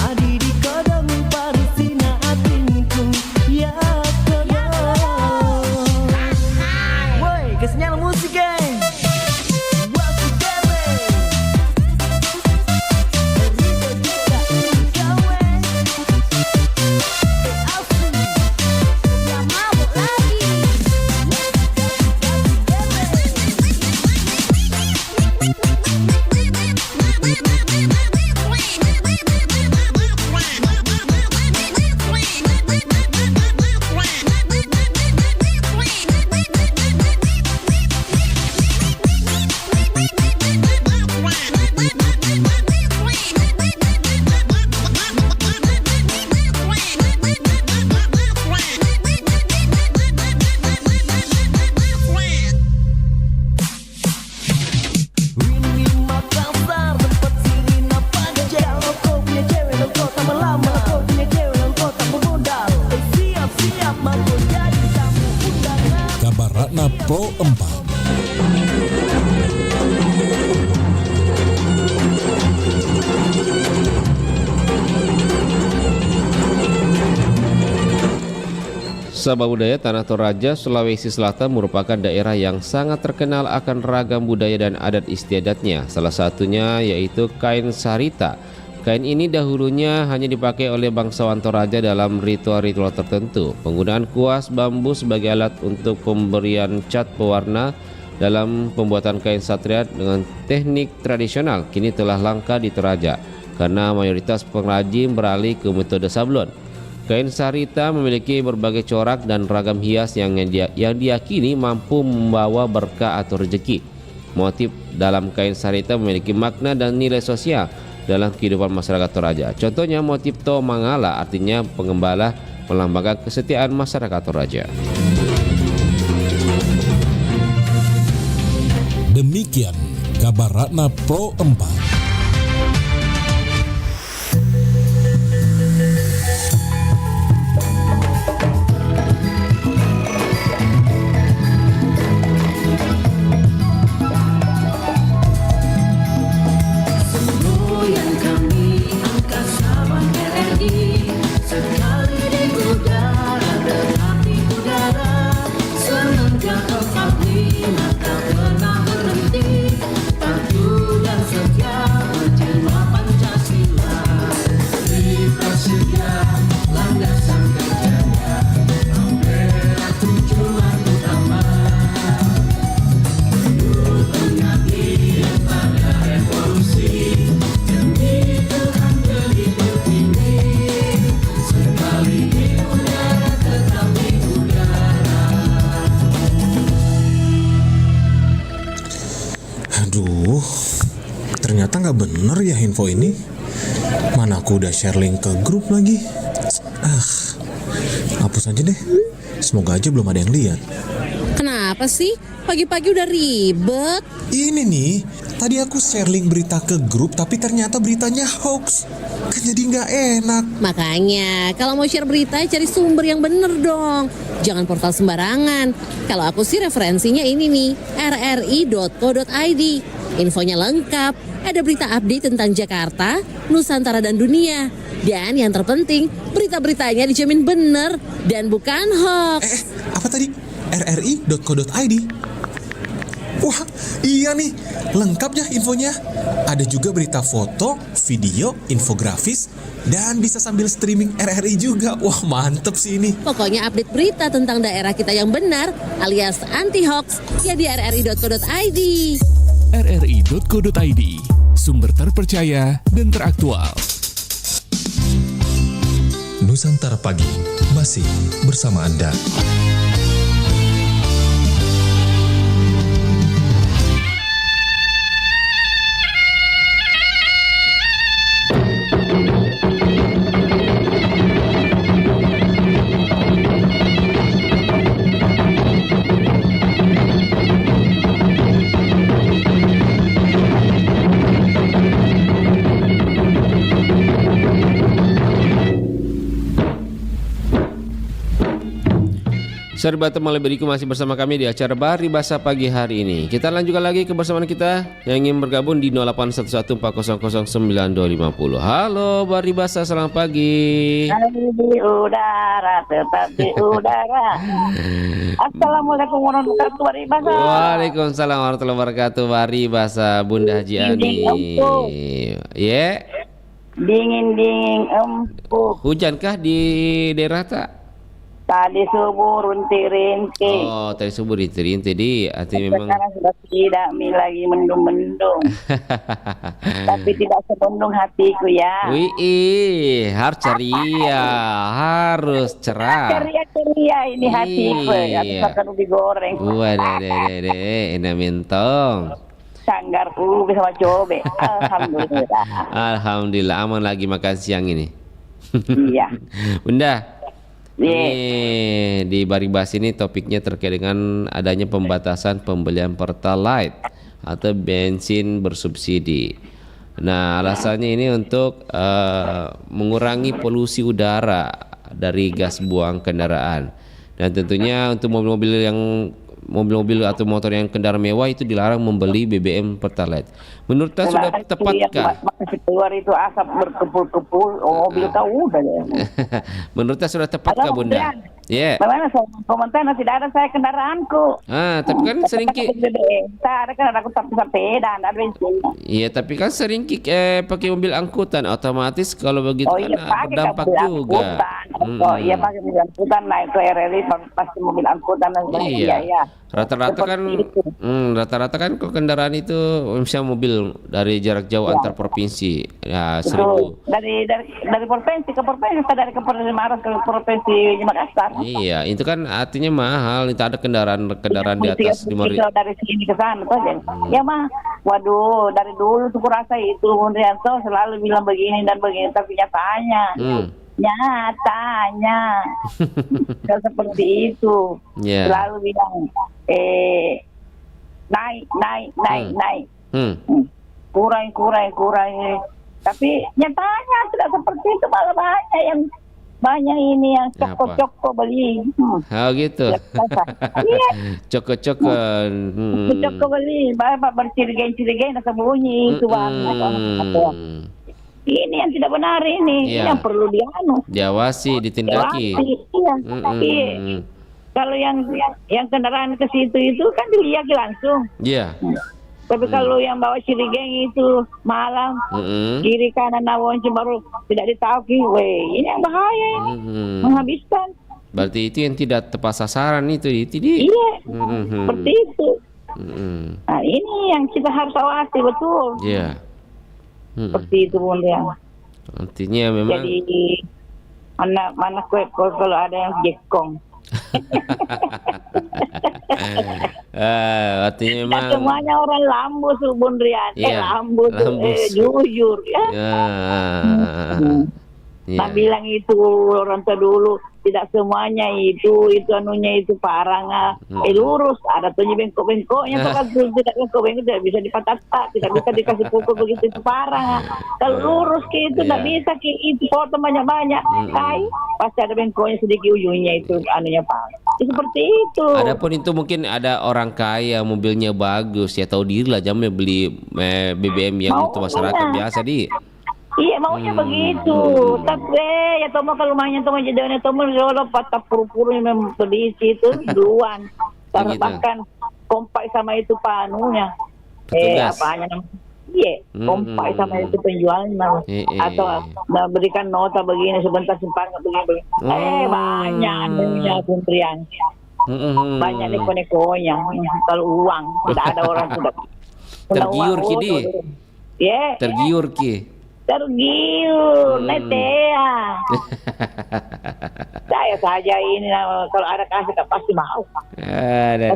adi di kodong parisina hatiku, ya kodong. Woi, kesenian musik geng. Wasik gele. Ribet juga gawe. Asli. Ya mau lagi. Ini Makassar, tempat sirina panjang. Kalau kau punya cewek, lo kau tak melama. Kalau kau punya cewek, lo kau tak memodal. Siap-siap mampu jadi tamu undangan. Kabar Ratna Pro 4. Sabah budaya Tanah Toraja, Sulawesi Selatan merupakan daerah yang sangat terkenal akan ragam budaya dan adat istiadatnya. Salah satunya yaitu kain sarita. Kain ini dahulunya hanya dipakai oleh bangsawan Toraja dalam ritual-ritual tertentu. Penggunaan kuas bambu sebagai alat untuk pemberian cat pewarna dalam pembuatan kain satria dengan teknik tradisional kini telah langka di Toraja karena mayoritas pengrajin beralih ke metode sablon. Kain sarita memiliki berbagai corak dan ragam hias yang diyakini mampu membawa berkah atau rezeki. Motif dalam kain sarita memiliki makna dan nilai sosial dalam kehidupan masyarakat Toraja. Contohnya motif To Mangala, artinya pengembala, melambangkan kesetiaan masyarakat Toraja. Demikian kabar Ratna Pro 4. Aduh, ternyata nggak bener ya info ini. Mana aku udah share link ke grup lagi. Hapus aja deh. Semoga aja belum ada yang lihat. Kenapa sih? Pagi-pagi udah ribet. Ini nih, tadi aku share link berita ke grup tapi ternyata beritanya hoax. Kan jadi nggak enak. Makanya, kalau mau share berita cari sumber yang bener dong. Jangan portal sembarangan. Kalau aku sih referensinya ini nih, rri.co.id. Infonya lengkap, ada berita update tentang Jakarta, Nusantara dan dunia. Dan yang terpenting, berita-beritanya dijamin bener dan bukan hoax. Apa tadi? rri.co.id. Wah, iya nih, lengkap ya infonya. Ada juga berita foto, video, infografis, dan bisa sambil streaming RRI juga. Wah, mantep sih ini. Pokoknya update berita tentang daerah kita yang benar alias anti hoax ya di rri.co.id. rri.co.id, sumber terpercaya dan teraktual. Nusantara Pagi masih bersama Anda. Sahabat Temale Beriku masih bersama kami di acara Baribasa pagi hari ini. Kita lanjutkan lagi kebersamaan kita yang ingin bergabung di 0811400950. Halo Baribasa, selamat pagi. Di udara, tetap di udara. Assalamualaikum warahmatullahi wabarakatuh. Waalaikumsalam warahmatullahi wabarakatuh. Baribasa, Bunda Haji Ani. Ya. Dingin empuk. Hujankah di daerah tak? Tadi subuh rintik-rintik. Oh, tadi subuh rintik-rintik. Jadi artinya memang sekarang sudah tidak lagi mendung-mendung. Tapi tidak semendung hatiku ya. Wih, harus ceria, harus cerah. Ceria ini hatiku. Atau akan digoreng. Waduh, enak mentong. Sanggarku bisa coba. Alhamdulillah. Alhamdulillah, aman lagi makan siang ini. Iya. Bunda. Nih, di Baribas ini topiknya terkait dengan adanya pembatasan pembelian Pertalite atau bensin bersubsidi. Nah, alasannya ini untuk mengurangi polusi udara dari gas buang kendaraan. Dan tentunya untuk mobil-mobil atau motor yang kendaraan mewah itu dilarang membeli BBM Pertalite. Menurut Anda sudah tepatkah? Keluar itu asap berkepul-kepul, mobil tahu udah ya. Menurut Anda sudah tepatkah Bunda? Iya. Bagaimana saya komentar? Tidak ada saya kendaraanku. Tapi kan sering Saya ada kendaraan aku tapi sepeda, ada bensinnya. Iya, tapi kan sering pakai mobil angkutan, otomatis kalau begitu Oh iya, kan pakai berdampak mobil juga. angkutan. Oh iya, pakai mobil angkutan, naik ke RRI pasti mobil angkutan dan sebagainya. Iya. Rata-rata kan rata-rata kan kalau kendaraan itu misalnya mobil dari jarak jauh antar provinsi ya 1.000. Dari provinsi ke provinsi, dari ke provinsi Maros ke provinsi Makassar. Iya, itu kan artinya mahal. Itu ada kendaraan di atas 5.000. Dari sini ke sana tuh aja. Ya mah, waduh, dari dulu tuh kurasa itu Hendrianto selalu bilang begini dan begini, tapi nyatanya nggak seperti itu. Selalu bilang naik, kurang. Tapi nyatanya tidak seperti itu, malah banyak ini yang coko beli. Oh gitu. Iya. Coko beli, bapak bercirigen sembunyi itu bang. Ini yang tidak benar ini, yang perlu diawasi, ditindaki. Iya. Kalau yang kendaraan ke situ itu kan dilihat langsung. Iya. Tapi kalau yang bawa cirigeng itu malam, kiri kanan nawon baru tidak ditauki, ini yang bahaya, menghabiskan. Berarti itu yang tidak tepat sasaran itu. Iya, seperti itu. Nah ini yang kita harus awasi betul. Iya. Seperti itu Bunda. Artinya memang. Jadi mana kue kalau ada yang jekong. Artinya memang semuanya orang lambu Bundrian, jujur ya. Nah bilang itu orang tua dulu tidak semuanya itu anunya itu parang lurus, ada tuh bengkok-bengkoknya tidak bengkok-bengkok tidak bisa dipatah, tidak bisa dikasih pukul begitu itu parang. Kalau lurus ke itu tidak bisa ke itu foto banyak-banyak pasti ada bengkoknya sedikit ujungnya itu anunya parang. Seperti itu. Adapun itu mungkin ada orang kaya mobilnya bagus ya, tahu diri lah jamnya beli BBM yang itu masyarakat biasa Iya maunya begitu, tapi ya tomo kalau rumahnya tomo jadinya tomo kalau patah puru-purunya memang pedisi itu duluan, bahkan kompak sama itu panunya, apanya namanya, kompak sama itu penjualnya, atau berikan nota begini sebentar simpan begini, banyak anunya Bundrian, banyak neko-nekonya, kalau uang tidak ada orang sudah tergiur kini, tergiur netea. Saya saja ini kalau ada kasih pasti mau. Saya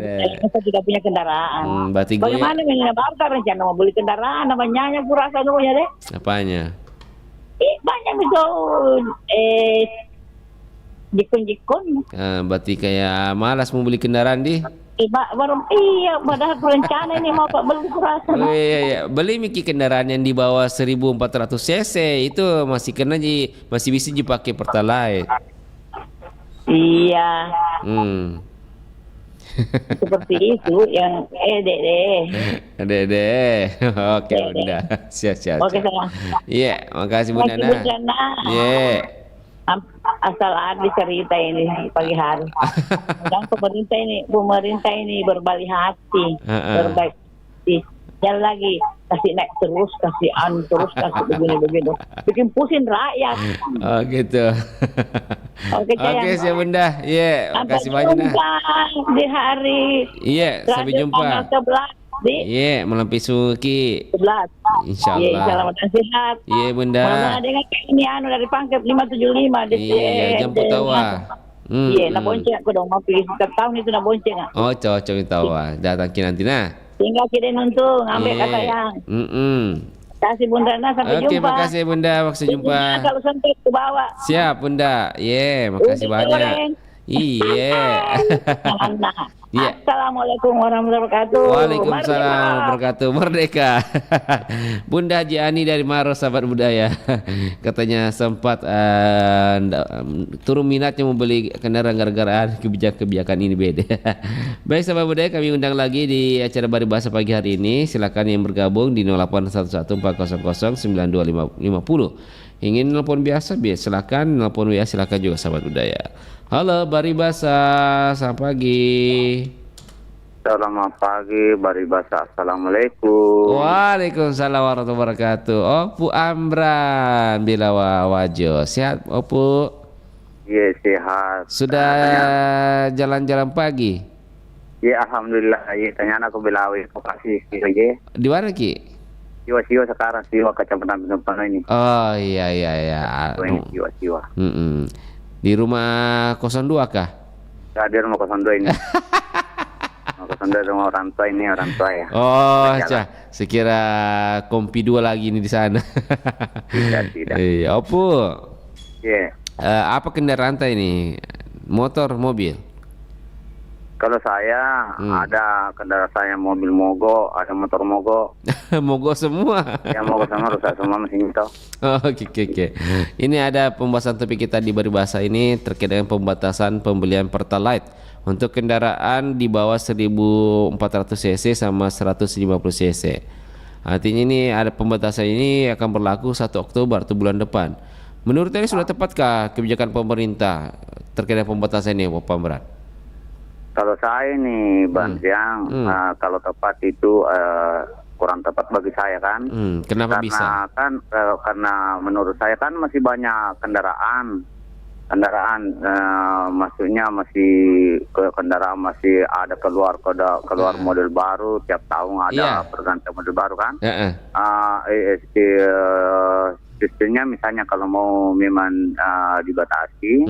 tidak punya kendaraan. Bagaimana menyebarkan rencana mau beli kendaraan? Namanya kurasa namanya deh. Apanya? Banyak itu jikun. Berarti kayak malas mau beli kendaraan Padahal rencana ini mau beli kurasa. Iya. Beli miki kendaraan yang di bawah 1.400 cc itu masih masih bisa dipakai Pertalite. Iya. Seperti itu yang Dede. Oke Bunda. Siap. Oke sayang. Iya, makasih Bunda. Iya. Asal ada cerita ini pagi hari. Dan pemerintah ini berbalik hati, berbaik hati. Jangan lagi kasih naik terus, kasih begini. Bikin pusing rakyat. Oh gitu. Oke siap Bunda. Iya, makasih banyak di hari. Iya, sampai jumpa. Iya, melampir suki. 11. Insyaallah. Selamat dan sehat. Iya, Bunda. Mudah-mudahan dengan ini dari pangkep 575 di jemput tawa. Iya, nak bonceng aku dong mau pergi tahun itu nak bonceng. Oh, cocok tawa. Datang ki nanti nah. Tinggal kita nuntung, ambil kata yang. Kasih Bunda sampai jumpa. Oke, makasih Bunda, makasih jumpa. Kalau sampai ke bawah. Siap Bunda. Iya, makasih banyak. Iya. Assalamualaikum warahmatullahi wabarakatuh. Waalaikumsalam warahmatullahi wabarakatuh. Merdeka. Bunda Haji Ani dari Maros, sahabat budaya. Katanya sempat turun minatnya membeli kendaraan gara-gara kebijakan ini beda. Baik sahabat budaya, kami undang lagi di acara Bari Bahasa pagi hari ini. Silakan yang bergabung di 081140092550. ingin nelpon biasa, silakan nelpon biasa, silakan juga sahabat budaya. Halo Baribasa, selamat pagi. Selamat pagi, Baribasa. Assalamualaikum. Waalaikumsalam warahmatullahi wabarakatuh. Opu Amran Bilawa Wajo, sehat Opu? Iya, sehat. Sudah jalan-jalan pagi? Iya, alhamdulillah. Iya, tanya aku Belawi, kasih lagi. Di mana Ki? Siwa sekarang, Siwa Kecamatan Penumpang ini. Oh iya. Siwa. Di rumah 02 kah? Ya, di rumah 02 ini. Rumah orang tua ya. Oh, sekira kompi 2 lagi ini di sana. Tidak. Iya, Opu. Iya. Apa kendaraan anda ini? Motor, mobil? Kalau saya ada kendaraan saya mobil mogok, ada motor mogok. Mogok semua. Ya mogok semua, rusak semua mesin itu. Oke. Ini ada pembahasan topik kita di Baribasa ini terkait dengan pembatasan pembelian Pertalite untuk kendaraan di bawah 1400 cc sama 150 cc. Artinya ini ada pembatasan ini akan berlaku 1 Oktober atau bulan depan. Menurut Anda sudah tepatkah kebijakan pemerintah terkait dengan pembatasan ini, Pak Amran? Kalau saya nih, Bang Siang, kalau tepat itu kurang tepat bagi saya kan. Kenapa bisa? Karena menurut saya kan masih banyak kendaraan, maksudnya masih kendaraan masih ada keluar model baru tiap tahun ada pergantian model baru kan. Sistemnya misalnya kalau mau memang dibatasi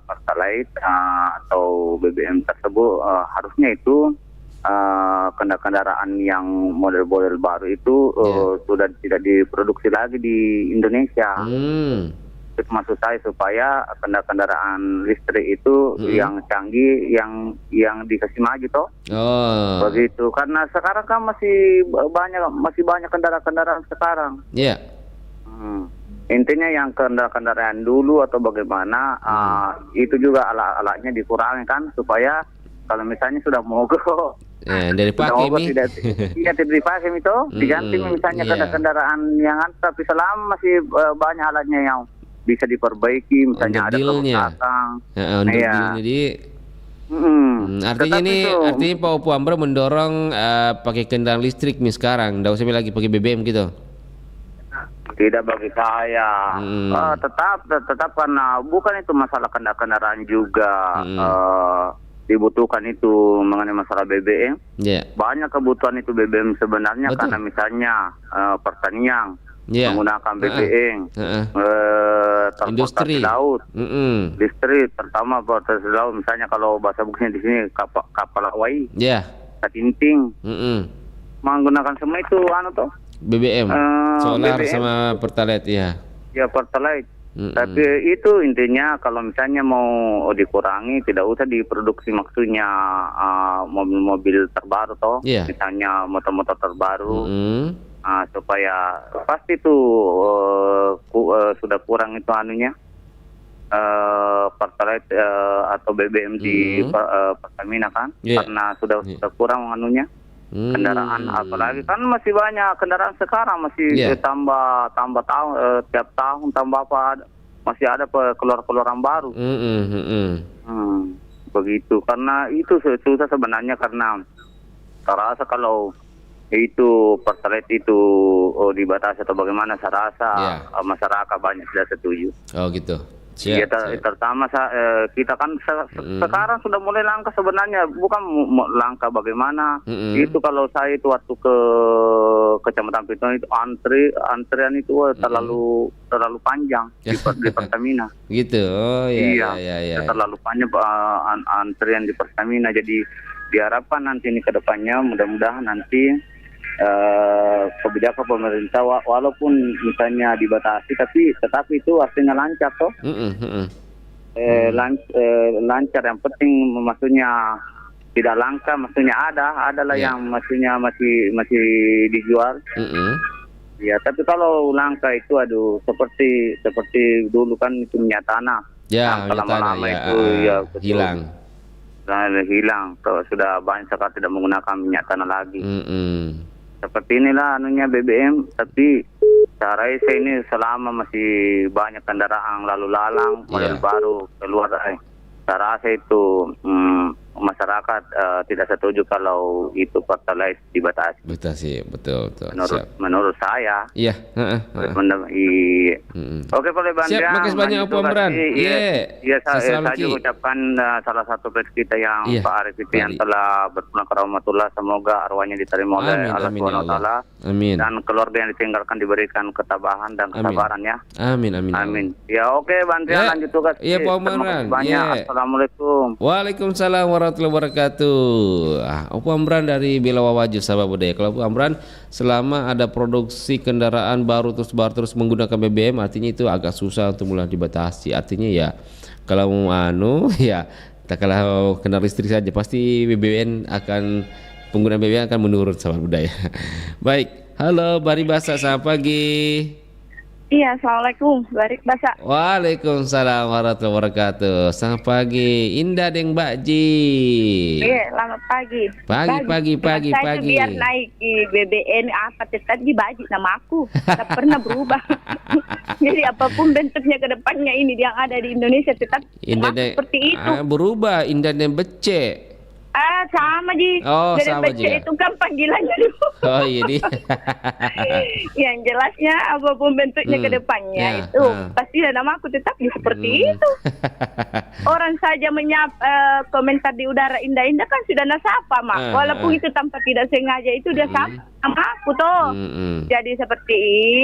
Pertalite atau BBM tersebut harusnya itu kendaraan yang model-model baru itu sudah tidak diproduksi lagi di Indonesia. Itu maksud saya supaya kendaraan listrik itu yang canggih yang dikasih maju toh. Begitu karena sekarang kan masih banyak kendaraan sekarang. Iya. Intinya yang kendaraan dulu atau bagaimana itu juga alat-alatnya dikurangi kan supaya kalau misalnya sudah mogok dari pakai tidak dipakai itu diganti misalnya kendaraan yang tapi selama masih banyak alatnya yang bisa diperbaiki misalnya ada kerusakan. Artinya Pak Opu Amran mendorong pakai kendaraan listrik nih sekarang, tidak usah lagi pakai BBM gitu. Tidak bagi saya, tetap karena bukan itu masalah kendaraan juga dibutuhkan itu mengenai masalah BBM. Banyak kebutuhan itu BBM sebenarnya. Betul. Karena misalnya pertanian menggunakan BBM, transportasi laut, listrik, terutama transportasi laut. Misalnya kalau bahasa bukunya di sini kapal Hawaii, katinting, menggunakan semua itu toh. BBM, solar BBM. Sama Pertalite ya Pertalite. Tapi itu intinya kalau misalnya mau dikurangi tidak usah diproduksi maksudnya mobil-mobil terbaru toh, misalnya motor-motor terbaru supaya pasti itu sudah kurang itu Pertalite atau BBM di Pertamina kan, karena sudah kurang kendaraan, apalagi kan masih banyak kendaraan sekarang masih tambah tahun tiap tahun tambah apa masih ada keluaran baru. Begitu karena itu susah sebenarnya karena terasa kalau itu Pertalite itu dibatasi atau bagaimana saya rasa masyarakat banyak tidak setuju. Oh gitu. Terutama kita kan sekarang sudah mulai langka sebenarnya, bukan langka bagaimana. Itu kalau saya itu waktu ke Kecamatan Piton itu antrian itu terlalu panjang di Pertamina. Gitu. Oh iya. Terlalu panjang antrian di Pertamina. Jadi diharapkan nanti ini ke depannya mudah-mudahan nanti kebijakan pemerintah walaupun misalnya dibatasi tapi tetap itu artinya lancar toh. Lancar yang penting maksudnya tidak langka, maksudnya adalah yang maksudnya masih dijual. Ya tapi kalau langka itu seperti dulu kan itu minyak tanah. Lama-lama itu hilang. Sudah banyak sekali tidak menggunakan minyak tanah lagi. Seperti inilah BBM, tapi Saya rasa ini selama masih banyak kendaraan lalu lalang model baru keluar, saya rasa itu masyarakat tidak setuju kalau itu Pertalite dibatasi. Betul. Menurut saya. Iya. Oke, boleh Bang. Siap, makasih banyak Pak Amran. Iya, saya juga ucapkan salah satu pers kita yang Pak Arif itu yang telah berpulang ke rahmatullah, semoga arwahnya diterima oleh Allah Subhanahu wa taala. Amin. Dan keluarga yang ditinggalkan diberikan ketabahan dan kesabaran ya. Amin. Ya, oke Bang, lanjut tugas. Iya, Pak Amran. Assalamualaikum. Waalaikumsalam warahmatullahi wabarakatuh. Pak Amran dari Bela Wawaju, sahabat budaya. Kalau Pak Amran selama ada produksi kendaraan baru terus menggunakan BBM, artinya itu agak susah untuk mulai dibatasi. Artinya ya kalau ya kalau kendaraan listrik saja pasti penggunaan BBM akan menurun, sahabat budaya. Baik, halo Bari Basa, selamat pagi. Iya, assalamualaikum, Barik Basa. Waalaikumsalam warahmatullahi wabarakatuh. Selamat pagi, Indah Deng Mbak Ji. Iya, selamat pagi. Pagi. Saya tuh biar naik di BBM apa tetap dibagi nama aku, tak pernah berubah. Jadi apapun bentuknya ke depannya ini yang ada di Indonesia tetap seperti itu. Berubah, Indah Deng Becek. Sama Ji. Oh, dari sama Becek juga. itu kan panggilannya dulu. Oh iya. Yang jelasnya apapun bentuknya ke depannya itu pasti nama aku tetap seperti itu. Orang saja komentar di udara indah-indah kan sudah nasapa mak. Walaupun itu tanpa tidak sengaja itu dia sapa nama aku tuh. Jadi seperti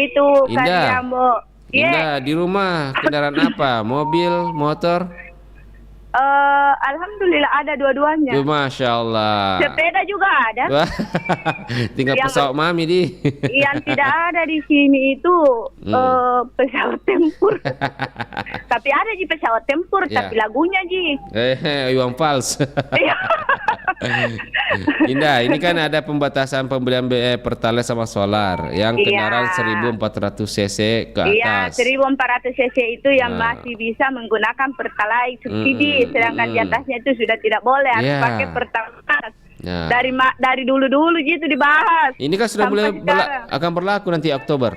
itu kan ya, Mbak. Indah, di rumah kendaraan apa? Mobil, motor? Alhamdulillah ada dua-duanya. Masya Allah. Sepeda juga ada. Tinggal pesawat mami di. Yang tidak ada di sini itu pesawat tempur. Tapi ada di pesawat tempur, tapi lagunya Ji. Iwan Fals. Indah, ini kan ada pembatasan pembelian Pertalite sama solar yang kendaraan 1400 cc ke atas. Iya, 1400 cc itu yang masih bisa menggunakan Pertalite subsidi. Sedangkan di atasnya itu sudah tidak boleh harus pakai Pertalite. Dari dulu gitu dibahas. Ini kan sudah mulai akan berlaku nanti Oktober.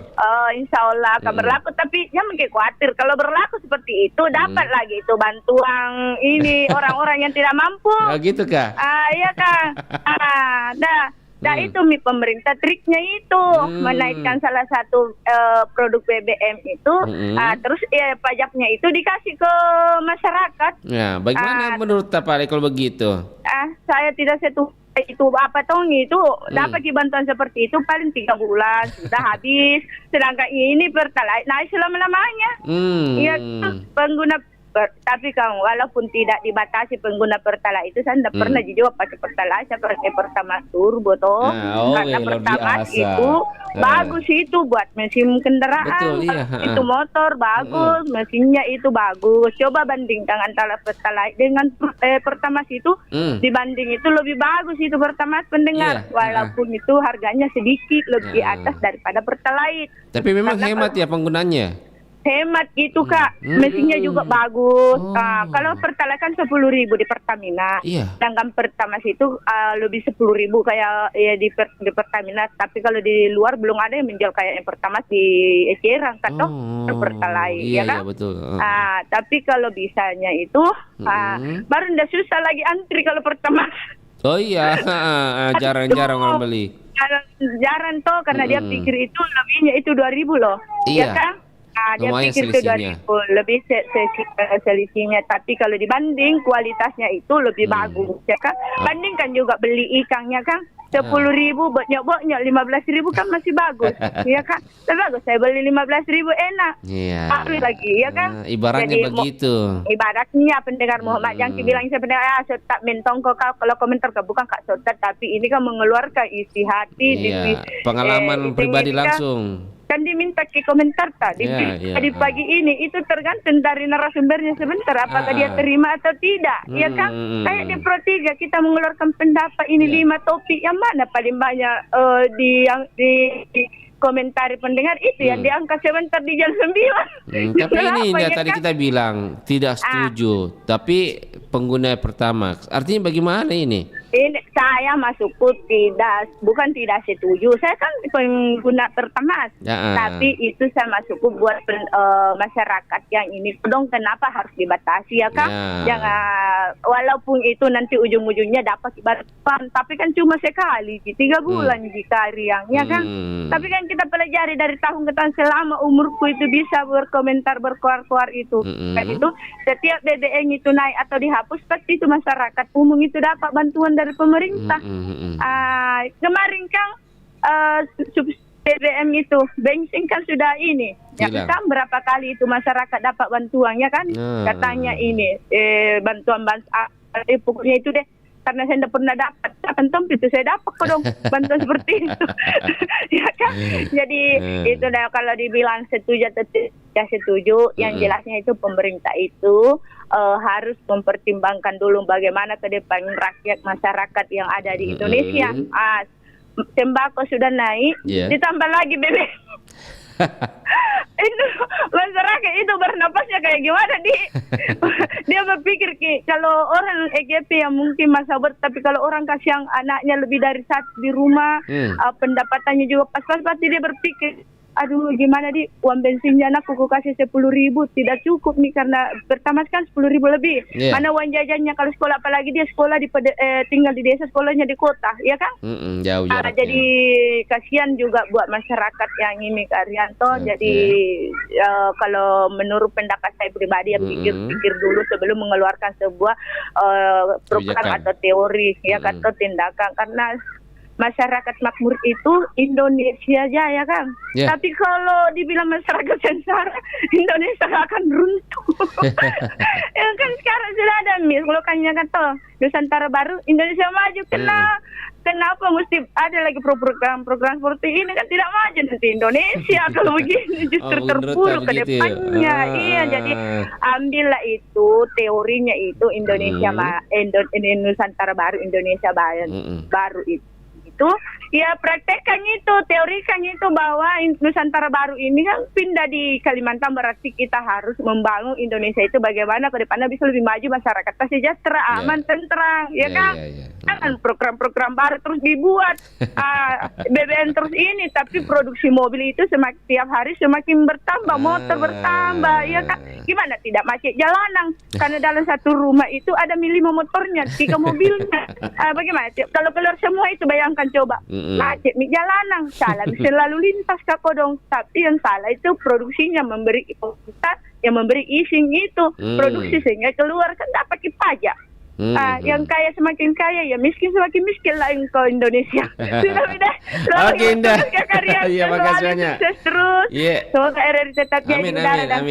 Insya Allah akan berlaku, tapi jangan khawatir kalau berlaku seperti itu dapat lagi itu bantuan ini orang-orang yang tidak mampu. Gitu kah? Iya kan. Nah itu pemerintah triknya itu menaikkan salah satu produk BBM itu, terus pajaknya itu dikasih ke masyarakat. Ya, bagaimana menurut Pak kalau begitu? Saya tidak setuju itu itu dapat bantuan seperti itu paling 3 bulan sudah habis. Sedangkan ini Pertalite naik selama-lamanya. Iya, pengguna tapi kan walaupun tidak dibatasi pengguna Pertalite itu saya tidak pernah juga pakai Pertalite, saya pakai Pertamax Turbo toh. Karena Pertamax itu bagus itu buat mesin kendaraan. Betul, itu motor bagus, mesinnya itu bagus. Coba bandingkan antara Pertalite dengan Pertamax itu, dibanding itu lebih bagus itu Pertamax pendengar. Walaupun itu harganya sedikit lebih atas daripada Pertalite. Tapi memang hemat ya penggunanya. Hemat gitu Kak, mesinnya juga bagus. Kalau Pertalite kan 10.000 di Pertamina, sedangkan Pertamax itu lebih 10.000 kayak ya di Pertamina. Tapi kalau di luar belum ada yang menjual kayak yang Pertamax di Eceran kan toh Pertalite, ya kan? Betul. Tapi kalau bisanya itu baru ndak susah lagi antri kalau Pertamax. Oh iya, jarang-jarang orang beli. Jarang toh karena dia pikir itu lebihnya itu 2.000 loh, ya kan? Dia lumayan pikir itu 2.000 lebih selisihnya, tapi kalau dibanding kualitasnya itu lebih bagus, ya kan? Bandingkan juga beli ikannya kan 10.000 bonyok-bonyok 15.000 kan masih bagus, ya kan? Tapi bagus saya beli 15.000 enak. Tapi lagi, ya kan? Ibaratnya jadi, begitu. Ibaratnya pendengar Muhammad Jangki bilang sebenarnya sotak mentong kok kalau komentar bukan Kak sotak, tapi ini kan mengeluarkan isi hati, pengalaman pribadi langsung. Kan diminta ke komentar tadi di pagi ini itu tergantung dari narasumbernya sebentar apakah dia terima atau tidak, ya kan? Kayak di Pro 3 kita mengeluarkan pendapat ini 5 topik yang mana paling banyak di komentari pendengar itu yang diangkat sebentar di jam 9. Tapi ini tadi kita bilang tidak setuju, tapi pengguna Pertamax. Artinya bagaimana ini? Ini saya masukku bukan tidak setuju. Saya kan pengguna Pertamax, tapi itu saya masukku buat masyarakat yang ini. Dong kenapa harus dibatasi ya kan? Jangan, walaupun itu nanti ujung-ujungnya dapat bantuan, tapi kan cuma sekali, 3 bulan jika riang, ya kan? Tapi kan kita pelajari dari tahun ke tahun selama umurku itu bisa berkomentar berkoar-koar itu. Kan itu setiap BBM itu naik atau dihapus, pasti itu masyarakat umum itu dapat bantuan dari pemerintah. Kemarin kan BBM itu bensin kan sudah ini ya kan, berapa kali itu masyarakat dapat bantuan ya kan, katanya ini bantuan pokoknya itu deh, karena saya tidak pernah dapat kantor itu saya dapat kok dong bantuan seperti itu. Ya kan, jadi itu dah kalau dibilang setuju atau tidak setuju, yang jelasnya itu pemerintah itu harus mempertimbangkan dulu bagaimana ke depan rakyat masyarakat yang ada di Indonesia. Sembako sudah naik, ditambah lagi BBM. Itu masyarakat itu bernapasnya kayak gimana dia berpikir kalau orang EGP yang mungkin masa tapi kalau orang kasih yang anaknya lebih dari 1 di rumah, pendapatannya juga pas-pas, pasti dia berpikir, aduh gimana uang bensinnya anakku kasih 10.000 tidak cukup nih, karena pertama kan 10.000 lebih. Mana uang jajannya kalau sekolah, apalagi dia sekolah tinggal di desa, sekolahnya di kota, ya kan? Jauh jaraknya. Jadi kasihan juga buat masyarakat yang ini Karyanto. Jadi kalau menurut pendapat saya pribadi, pikir dulu sebelum mengeluarkan sebuah program atau teori, ya kan, atau tindakan, karena masyarakat makmur itu Indonesia aja ya kan. Tapi kalau dibilang masyarakat sengsara, Indonesia akan runtuh. Ya kan sekarang sudah ada lokalnya kata Nusantara Baru Indonesia Maju. Kenapa mesti ada lagi program seperti ini? Kan tidak maju nanti Indonesia kalau begini, justru terpuruk ke depannya. Iya, jadi ambillah itu teorinya itu Indonesia Nusantara Baru, Indonesia Baru itu ya praktekkan itu, teorikan itu bahwa Nusantara Baru ini kan pindah di Kalimantan, berarti kita harus membangun Indonesia itu bagaimana ke depannya bisa lebih maju, masyarakat sejahtera, aman, tentram, ya kan? Kan program-program baru terus dibuat, BBM terus ini, tapi produksi mobil itu tiap hari semakin bertambah, motor bertambah, ya kan? Gimana tidak macet jalanan? Karena dalam satu rumah itu ada 5 motornya, 3 mobilnya. Bagaimana? Kalau keluar semua itu bayangkan coba, macet di jalanan, salah bisa lalu lintas kakodong. Tapi yang salah itu produksinya, memberi yang memberi izin itu produksi sehingga keluar kan dapat pajak. Yang kaya semakin kaya, ya miskin semakin miskin lah ke Indonesia. Sudah beda. Oke, Indah. Iya, makasih banyak. Terus. Semoga RRI tetap jadi udara dan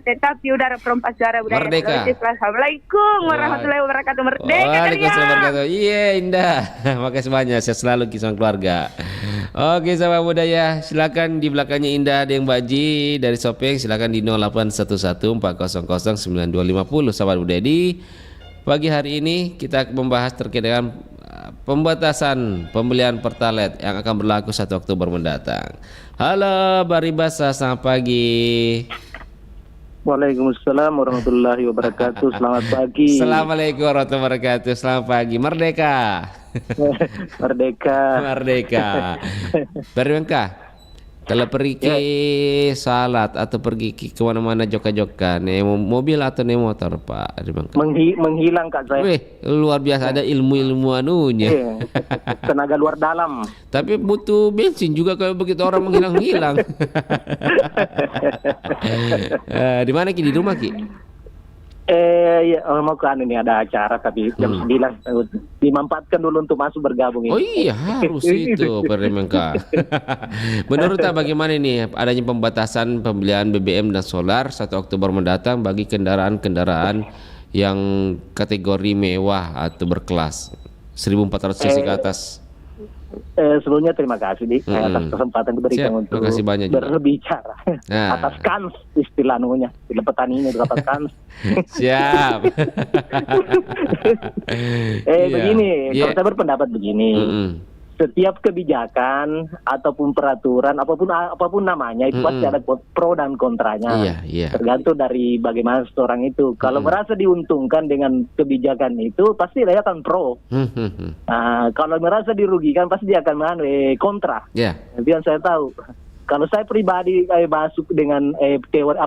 tetap di udara perompas suara budaya. Merdeka. Assalamualaikum warahmatullahi wabarakatuh. Merdeka. Waalaikumsalam warahmatullahi wabarakatuh. Iya, Indah. Makasih banyak. Saya selalu kisah keluarga. Oke, sahabat budaya, silakan di belakangnya Indah ada yang Mbak Ji dari Sopeng, silakan di 0811 400 9250. Sahabat budaya, di pagi hari ini kita membahas terkait dengan pembatasan pembelian Pertalite yang akan berlaku 1 Oktober mendatang. Halo Baribasa, selamat pagi. Waalaikumsalam warahmatullahi wabarakatuh. Selamat pagi. Assalamualaikum warahmatullahi wabarakatuh. Selamat pagi. Merdeka. Merdeka. Merdeka. Baribasa, kalau pergi ke salat atau pergi ke mana-mana joka-joka, nih mobil atau nih motor, Pak? Menghilang Kak saya. Wih, luar biasa, ada ilmu-ilmu anunya. Tenaga luar dalam. Tapi butuh bensin juga kalau begitu orang menghilang-hilang. Di mana Ki? Di rumah Ki? Mau ke ini ada acara tapi jam 9 dimanfaatkan dulu untuk masuk bergabung ini. Oh iya, harus itu Peremengka. Menurut tak bagaimana ini adanya pembatasan pembelian BBM dan solar 1 Oktober mendatang bagi kendaraan-kendaraan yang kategori mewah atau berkelas 1400 cc ke atas? Sebelumnya terima kasih atas kesempatan diberikan untuk berbicara atas kans istilah nunya di petani ini dapat kans. Siap. Begini, kalau saya berpendapat begini, setiap kebijakan ataupun peraturan apapun namanya itu pasti ada pro dan kontranya. Tergantung dari bagaimana seorang itu. Kalau merasa diuntungkan dengan kebijakan itu pasti dia akan pro. Kalau merasa dirugikan pasti dia akan kontra. Itu yang saya tahu. Kalau saya pribadi masuk dengan teori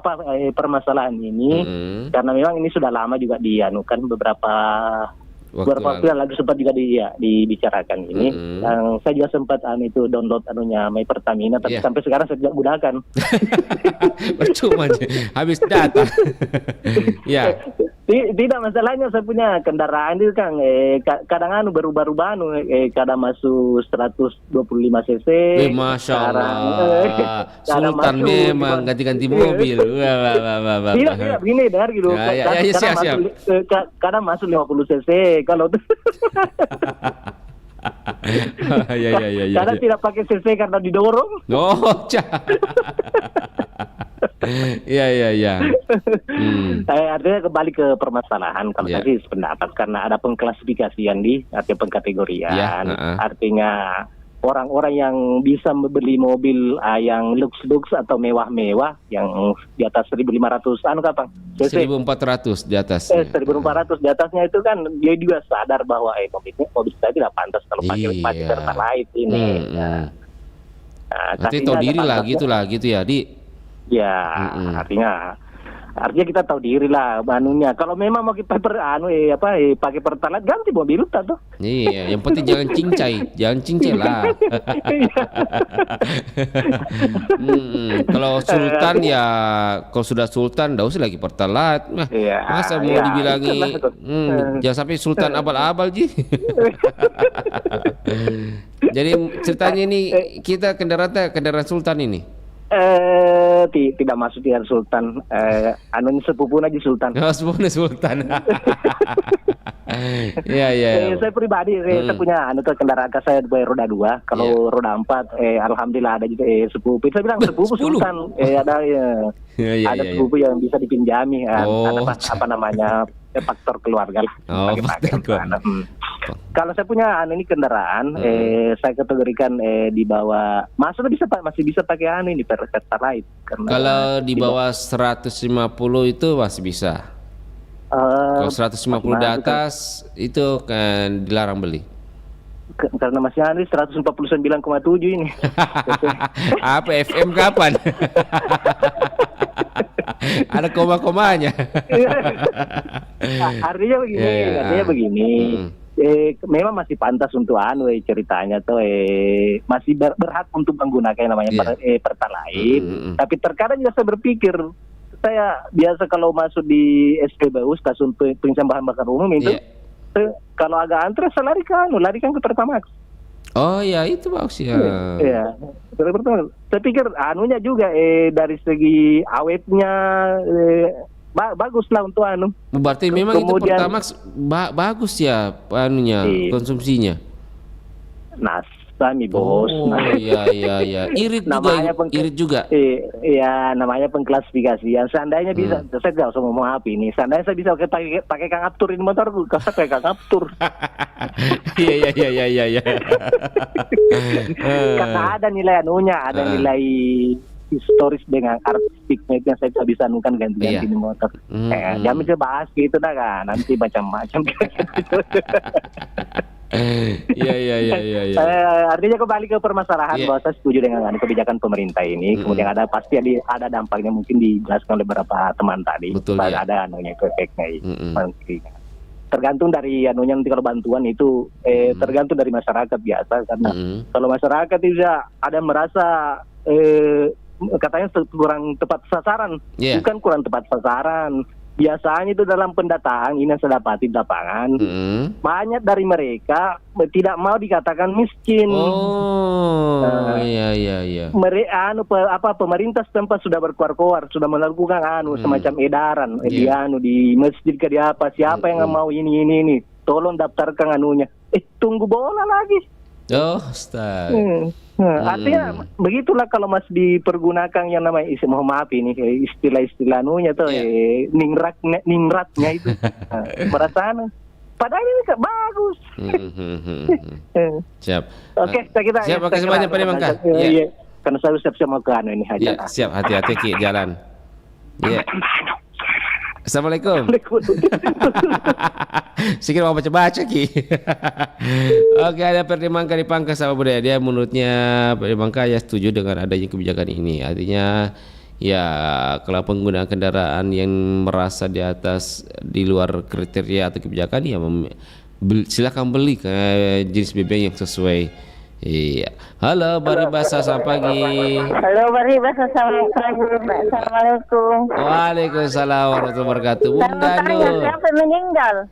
permasalahan ini karena memang ini sudah lama juga dianukan beberapa waktu lalu sempat juga dibicarakan ini. Yang saya juga sempat itu download My Pertamina, tapi sampai sekarang saya tidak gunakan. Percuma habis data. Tidak, masalahnya saya punya kendaraan itu kan kadang berubah-ubah kadang masuk 125 cc. Masya Allah. Sultan memang ganti-ganti mobil. Tidak, begini dengar gitu. Kadang masuk 50 cc kalau karena tidak pakai cc karena didorong. Artinya kembali ke permasalahan kalau tadi sependapat karena ada pengklasifikasian artinya pengkategorian. Artinya orang-orang yang bisa membeli mobil yang lux atau mewah-mewah yang di atas 1.500 kapan? 1.400 di atas. 1.400 di atasnya itu kan dia juga sadar bahwa mobil saya tidak pantas kalau pakai Pertalite ini. Nanti tahu diri lah gitu ya, Di. Artinya kita tahu diri lah manunya. Kalau memang mau kita pakai Pertalite ganti mobil tuh. Iya, yang penting jangan cincai lah. Kalau Sultan kalau sudah Sultan enggak usah lagi Pertalite. Masa mau dibilangi jangan sampai Sultan abal-abal Jadi ceritanya ini kita kendaraan Sultan ini. Tidak masuk dengan Sultan. Sepupu aja Sultan. Sepupu Sultan. Saya pribadi saya punya kendaraan saya roda 2. Kalau roda 4 alhamdulillah ada juga sepupu. Saya bilang sepupu Sultan ada sepupu yang bisa dipinjami. Ada namanya faktor keluarga lah. Kalau saya punya kendaraan saya kategorikan di bawah masih bisa pakai ini Pertalite. Kalau di bawah 150 itu masih bisa. Kalau 150 di atas itu kan dilarang beli. Karena masih 149,7 ini. Apa FM kapan? Ada koma-komanya. Artinya begini. Memang masih pantas untuk ceritanya tuh masih berhak untuk menggunakan yang namanya Pertalite. Tapi terkadang juga saya berpikir, saya biasa kalau masuk di SPBU stasiun pengisian bahan bakar umum itu kalau agak antre saya larikan ke Pertamax. Oh ya itu maksudnya. Saya pikir juga dari segi awetnya bagus lah untuk Berarti memang itu Pertamax bagus ya konsumsinya. Sami bos. Iya. Irit juga. Iya, namanya pengklasifikasian. Seandainya bisa, saya tidak usah ngomong apa ini. Seandainya saya bisa pakai Kang Aptur ini motorku, saya pakai Kang Aptur. Iya. Karena ada nilai ada nilai historis dengan artistiknya itu yang saya bisa anukan ganti-ganti di motor. Jangan bisa bahas gitu dah kan, nanti macam-macam. Iya. Artinya kembali ke permasalahan bahwa saya setuju dengan kebijakan pemerintah ini. Kemudian pasti ada dampaknya mungkin dijelaskan oleh beberapa teman tadi. Betul, ada efeknya. Tergantung dari nanti kalau bantuan itu tergantung dari masyarakat biasa karena kalau masyarakat tidak ada merasa katanya kurang tepat sasaran, bukan kurang tepat sasaran. Biasanya itu dalam pendataan ini yang saya dapati di lapangan, banyak dari mereka tidak mau dikatakan miskin. Iya. Pemerintah setempat sudah berkuar-kuar, sudah melakukan semacam edaran di masjid siapa yang mau ini, tolong daftarkan tunggu bola lagi. Artinya begitulah kalau masih dipergunakan yang namanya mohon maaf ini istilah-istilah ningratnya itu merasa Padahal ini bagus. Siap. Oke, saya kira. Siap, makasih banyak Pak Mangka. Iya. Karena saya siap-siap mau ke ini ya, siap, hati-hati Ki jalan. Iya. Assalamualaikum. Sikit mau baca-baca Ki. Oke, ada Perdi Mangka di Pangkas sahabat budaya. Dia menurutnya Perdi Mangka ya setuju dengan adanya kebijakan ini. Artinya ya kalau pengguna kendaraan yang merasa di luar kriteria atau kebijakan ya silakan beli ke jenis BBM yang sesuai. Iya. Halo Bari Basa, selamat pagi. Halo Bari Basa, selamat pagi. Assalamualaikum. Waalaikumsalam warahmatullahi wabarakatuh. Bunda Nur. Siapa meninggal?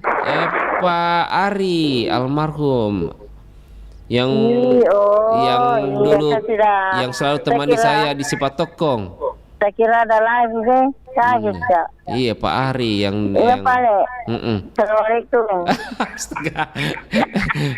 Pak Ari almarhum yang dulu yang selalu temani saya di Sipatokong. Saya kira ada lagi deh. Kaget Kak. Iya Pak Ari yang Iya Pak Le. Assalamualaikum.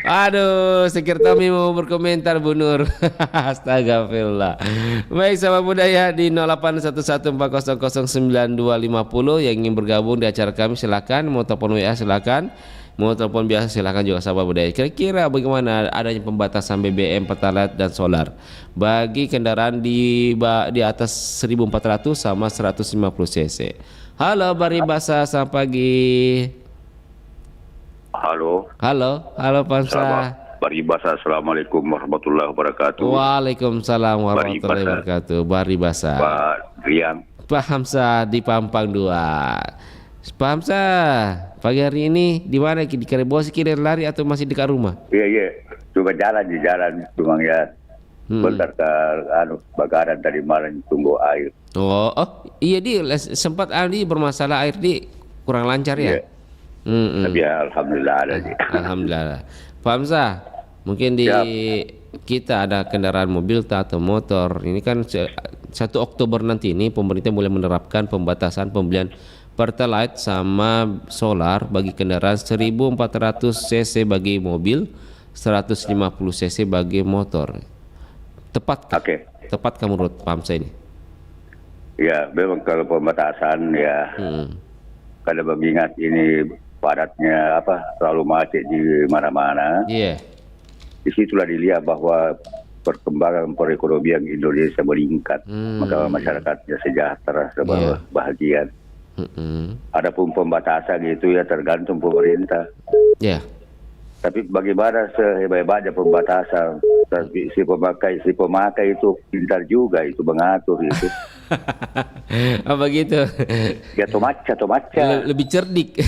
Aduh, Sekir Tommy mau berkomentar Bu Nur. Astagfirullah. Baik sahabat budaya di 081140092250 yang ingin bergabung di acara kami silakan, mau telepon WA silakan. Mau telepon biasa silakan juga sahabat budaya. Kira-kira bagaimana adanya pembatasan BBM, Pertalite dan solar bagi kendaraan di atas 1400 sama 150 cc. Halo Bari Basa, selamat pagi. Halo Pansa. Bari Basa, assalamualaikum warahmatullahi wabarakatuh. Waalaikumsalam warahmatullahi wabarakatuh. Bari Basa. Pak Rian. Pak Hamzah di Pampang 2. Pak Hamzah, pagi hari ini di mana? Di Karebosi kira lari atau masih dekat rumah? Iya. Cuma jalan cuma ya. Bentar ke bakaran tadi malam tunggu air. Oh, iya sempat Aldi bermasalah air kurang lancar ya. Tapi ya, alhamdulillah ada Alhamdulillah. Pak Hamzah, mungkin di kita ada kendaraan mobil atau motor. Ini kan 1 Oktober nanti ini pemerintah mulai menerapkan pembatasan pembelian Pertalite sama solar bagi kendaraan 1400 cc bagi mobil, 150 cc bagi motor. Tepat menurut Pak Hamzah ini? Ya, memang kalau pembatasan ya, karena mengingat ini padatnya terlalu macet di mana-mana. Iya. Disitulah dilihat bahwa perkembangan perekonomian Indonesia meningkat, maka masyarakatnya sejahtera, bahagia. Adapun pembatasan itu ya tergantung pemerintah. Ya. Tapi bagaimana sehebat-hebatnya pembatasan, tapi si pemakai itu pintar juga itu mengatur itu. Apa gitu? Ya tomaca. Lebih cerdik.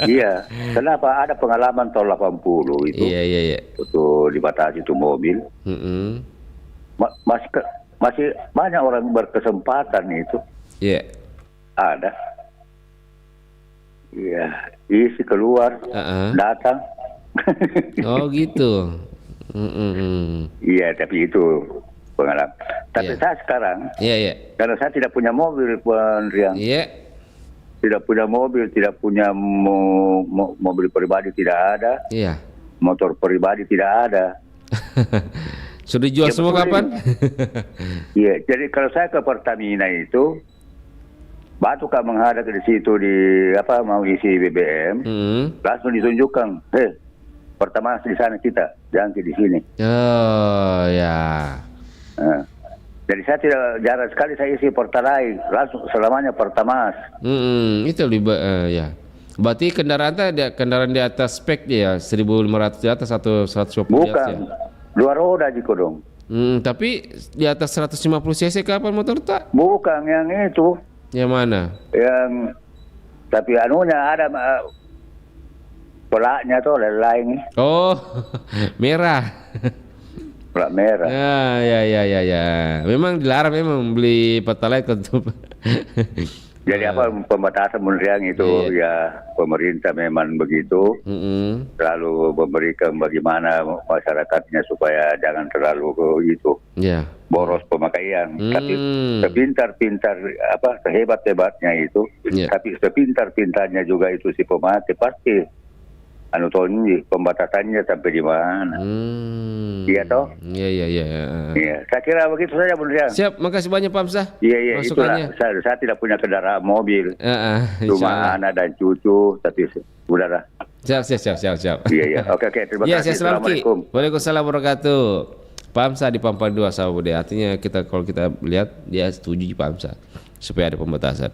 Iya. Kenapa ada pengalaman tahun 80 itu? Iya. Itu dibatasi itu mobil. Masih banyak orang berkesempatan itu. Iya. Ada. Iya, isi keluar, datang. Oh gitu. Iya, tapi itu pengalaman. Tapi saya sekarang, karena saya tidak punya mobil, Pak Rian. Tidak punya mobil, tidak punya mobil pribadi, tidak ada. Iya. Motor pribadi tidak ada. Sudah dijual semua kapan? Iya, jadi kalau saya ke Pertamina itu, batu kak menghadap di situ mau isi BBM, langsung ditunjukkan, pertama di sana kita, jangan di sini. Oh ya. Jadi saya jarang sekali saya isi Pertalite, langsung selamanya Pertamax. Itu ya. Berarti kendaraan di atas spek dia 1.500 di atas atau 120 di atas ya? Dua roda jiko dong. Tapi di atas 150 cc kapan motor tak? Bukan yang itu. Yang mana? Tapi anunya ada pelaknya tuh lain. Oh, merah. Pelak merah. Ya. Memang dilarang memang beli Pertalite untuk. Jadi pembatasan meneriang itu ya pemerintah memang begitu. Lalu memberikan bagaimana masyarakatnya supaya jangan terlalu boros pemakaian. Tapi sepintar-pintar sehebat-hebatnya itu, tapi sepintar-pintarnya juga itu si pemakai pasti pembatasannya sampai di mana. Iya toh? Iya. Saya kira begitu saja Bung Rian. Siap, makasih banyak Pak Hamzah. Iya, itulah. Saya tidak punya kendaraan mobil. Cuma anak dan cucu, tapi udahlah. Siap. Iya. Oke. Terima kasih. Assalamualaikum. Waalaikumsalam warahmatullahi wabarakatuh. Pak Hamzah di Pampang 2 sahabat budaya. Artinya kalau kita lihat dia setuju Pak Hamzah supaya ada pembatasan.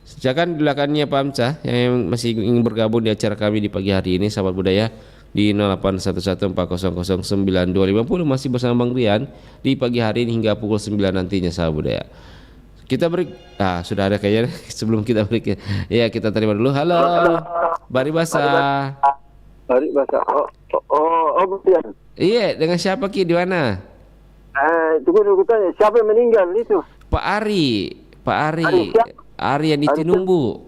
Silakan belakangnya Pak Hamzah yang masih ingin bergabung di acara kami di pagi hari ini sahabat budaya di 0811400950 masih bersama Bang Rian di pagi hari ini hingga pukul 9 nantinya sahabat budaya. Kita break. Sudah ada kayaknya sebelum kita break ya. Kita terima dulu. Halo. Bari Basa. Brian. Iya, dengan siapa Ki? Di mana? Tunggu tanya, siapa yang meninggal itu? Pak Ari. Ari yang di Tinumbu.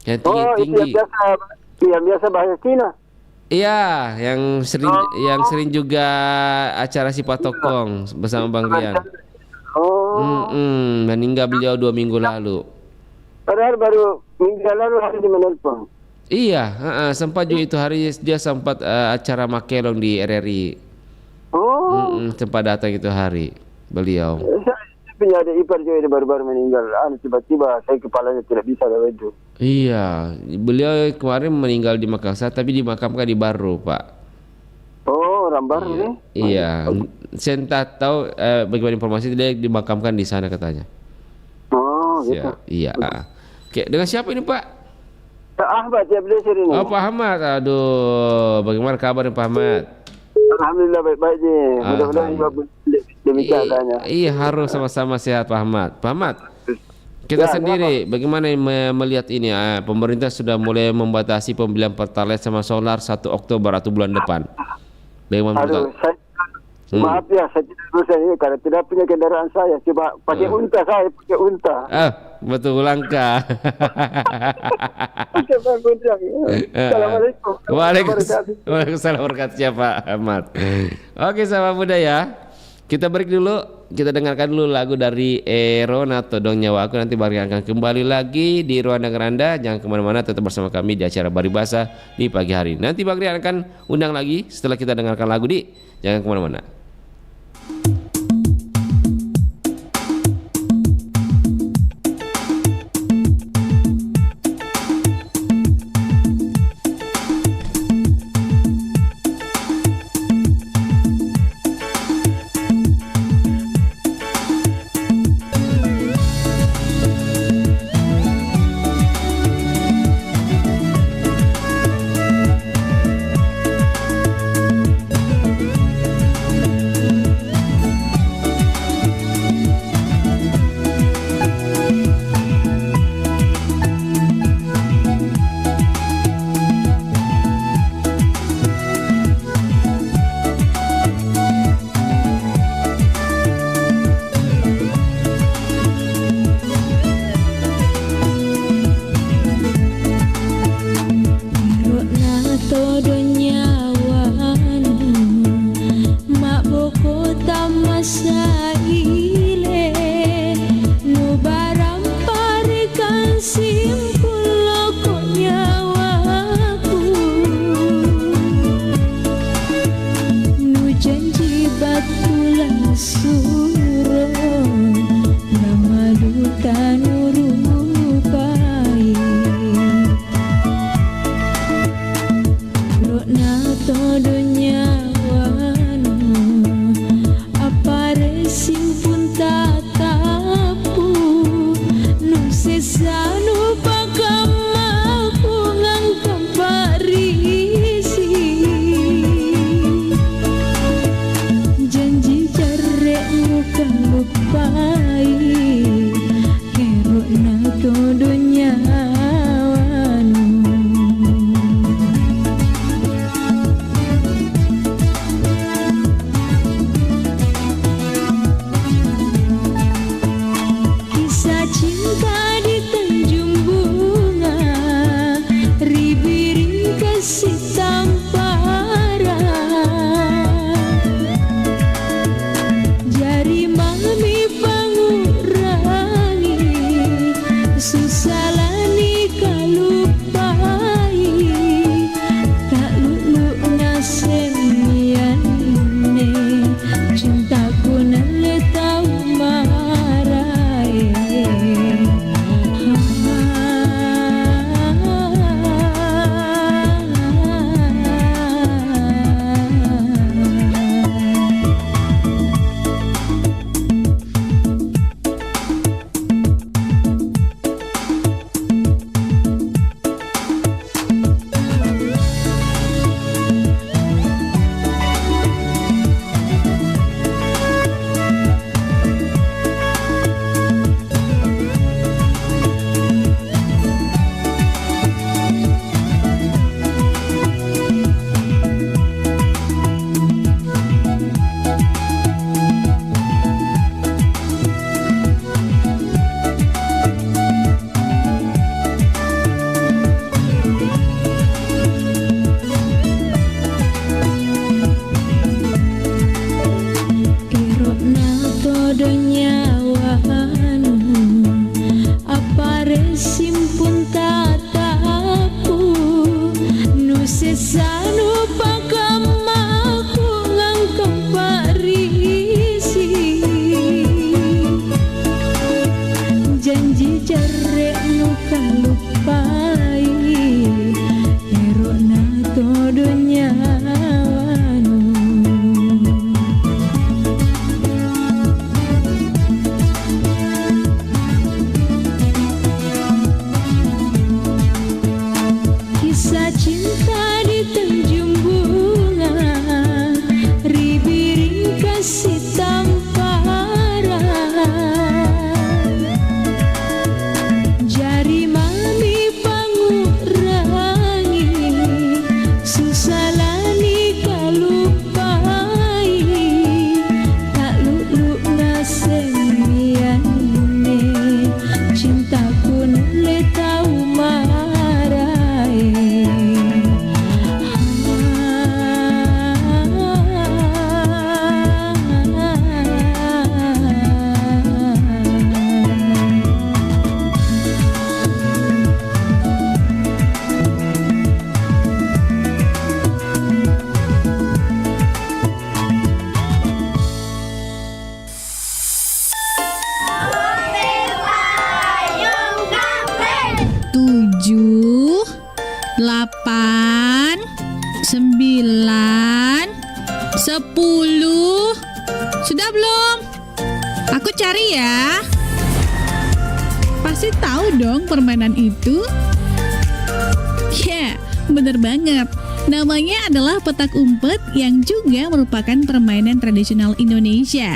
Yang tinggi. Yang biasa bahasa Cina. Iya, yang sering juga acara si Patokong bersama Bang Rian. Meninggal beliau 2 minggu lalu. Padahal baru minggu lalu hari di menelpon. Iya, sempat juga itu hari dia sempat acara Makelong di RRI. Sempat datang itu hari beliau. Saya punya ada ipar juga baru-baru meninggal. Tiba-tiba saya kepalanya tidak bisa ada itu. Iya, beliau kemarin meninggal di Makassar tapi dimakamkan di Baru, Pak. Orang Baru nih? Iya, saya tak tahu bagaimana informasi dia dimakamkan di sana katanya. Gitu. Iya. Oke, dengan siapa ini Pak? Pak Ahmad ya beliau ini. Pak Ahmad, aduh, bagaimana kabar Pak Ahmad? Alhamdulillah baik-baik nih. Mudah-mudahan demikian adanya. Iya, harus sama-sama sehat Pak Ahmad. Pak Ahmad, kita sendiri bagaimana melihat ini? Pemerintah sudah mulai membatasi pembelian pertalite sama solar 1 Oktober atau bulan depan. Bagaimana? Maaf ya, saya tidak bisa ini karena tidak punya kendaraan saya. Coba pakai unta saya, pakai unta. Betul langka. Assalamualaikum. Waalaikumsalam warahmatullahi Pak Ahmad. Oke sahabat budaya, kita break dulu. Kita dengarkan dulu lagu dari Erona Todong Nyawa Aku. Nanti Bari akan kembali lagi di Ruang Dengar Anda. Jangan kemana-mana, tetap bersama kami di acara Bari Basa di pagi hari. Nanti Bari akan undang lagi setelah kita dengarkan lagu di. Jangan kemana-mana. Janji jarek bukan lupai. Sudah belum? Aku cari ya. Pasti tahu dong permainan itu. Ya, bener banget. Namanya adalah petak umpet yang juga merupakan permainan tradisional Indonesia.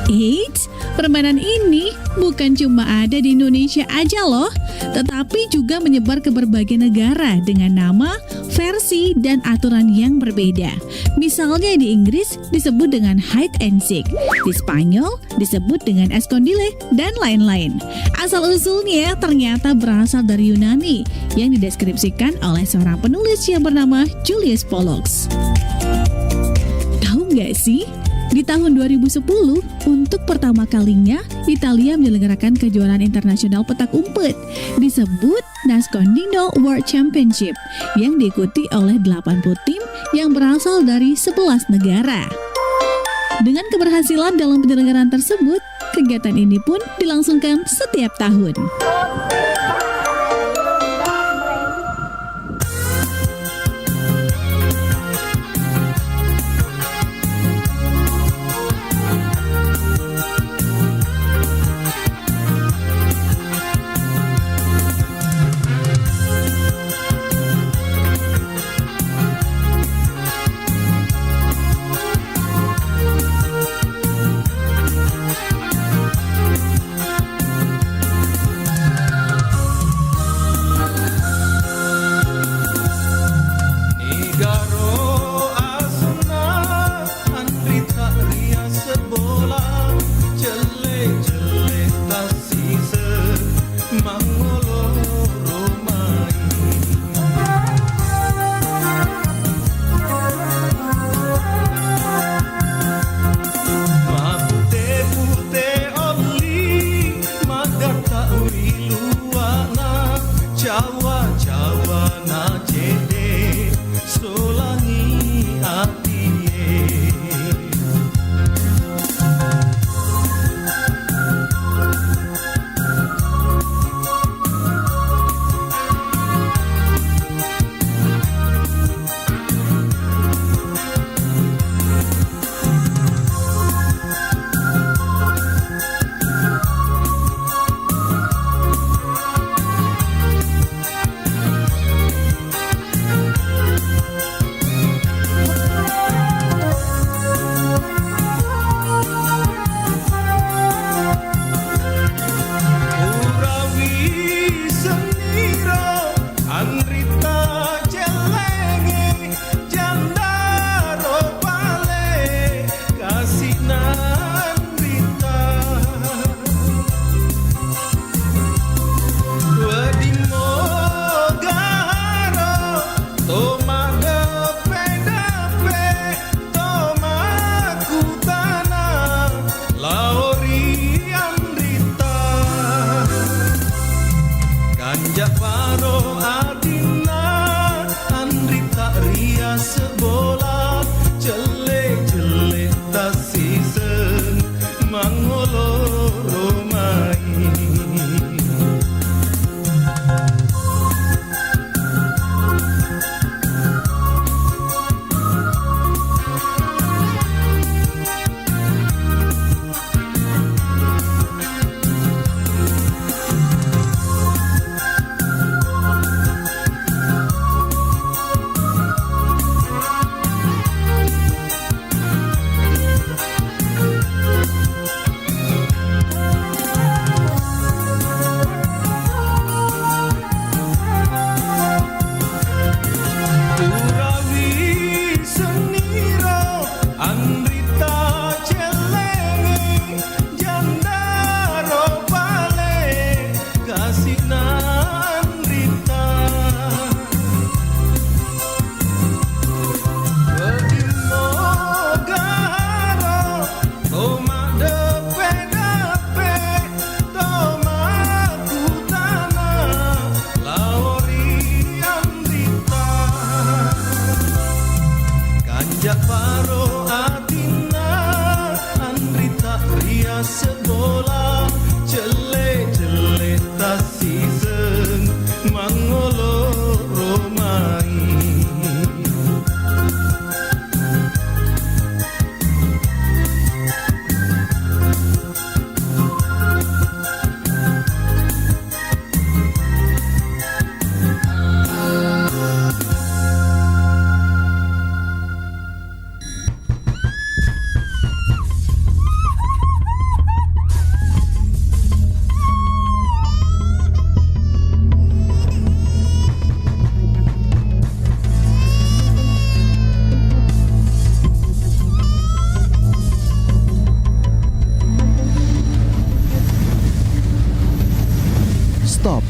Eits, permainan ini bukan cuma ada di Indonesia aja loh, tetapi juga menyebar ke berbagai negara dengan nama, versi, dan aturan yang berbeda. Misalnya di Inggris disebut dengan hide and seek, di Spanyol disebut dengan escondite, dan lain-lain. Asal-usulnya ternyata berasal dari Yunani yang dideskripsikan oleh seorang penulis yang bernama Julius Pollux. Tahu nggak sih? Di tahun 2010, untuk pertama kalinya, Italia menyelenggarakan kejuaraan internasional petak umpet disebut Nascondino World Championship yang diikuti oleh 80 tim yang berasal dari 11 negara. Dengan keberhasilan dalam penyelenggaraan tersebut, kegiatan ini pun dilangsungkan setiap tahun.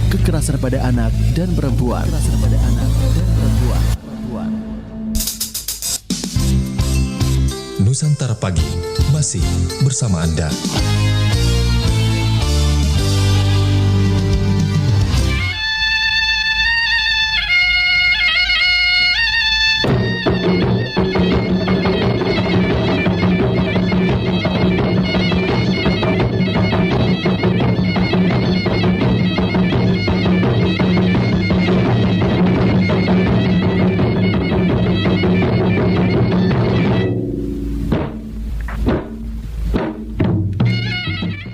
kekerasan pada anak dan perempuan. Nusantara Pagi masih bersama Anda.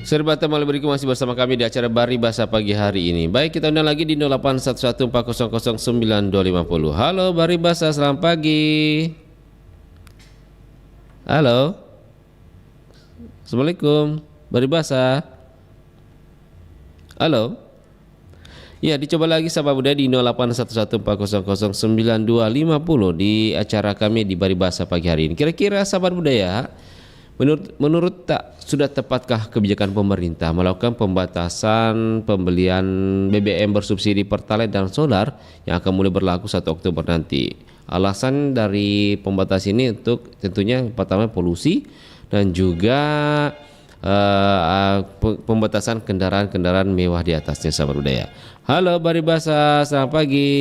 Serba Teman Beriku masih bersama kami di acara Bari Bahasa pagi hari ini. Baik, kita undang lagi di 0811400950. Halo Bari Bahasa, selamat pagi. Halo. Assalamualaikum Bari Bahasa. Halo. Ya, dicoba lagi sahabat budaya di 0811400950 di acara kami di Bari Bahasa pagi hari ini. Kira-kira sahabat budaya, Menurut tak sudah tepatkah kebijakan pemerintah melakukan pembatasan pembelian BBM bersubsidi Pertalite dan solar yang akan mulai berlaku 1 Oktober nanti? Alasan dari pembatasan ini untuk tentunya pertama polusi dan juga pembatasan kendaraan-kendaraan mewah di atasnya sahabat budaya. Halo Bari Bahasa, selamat pagi.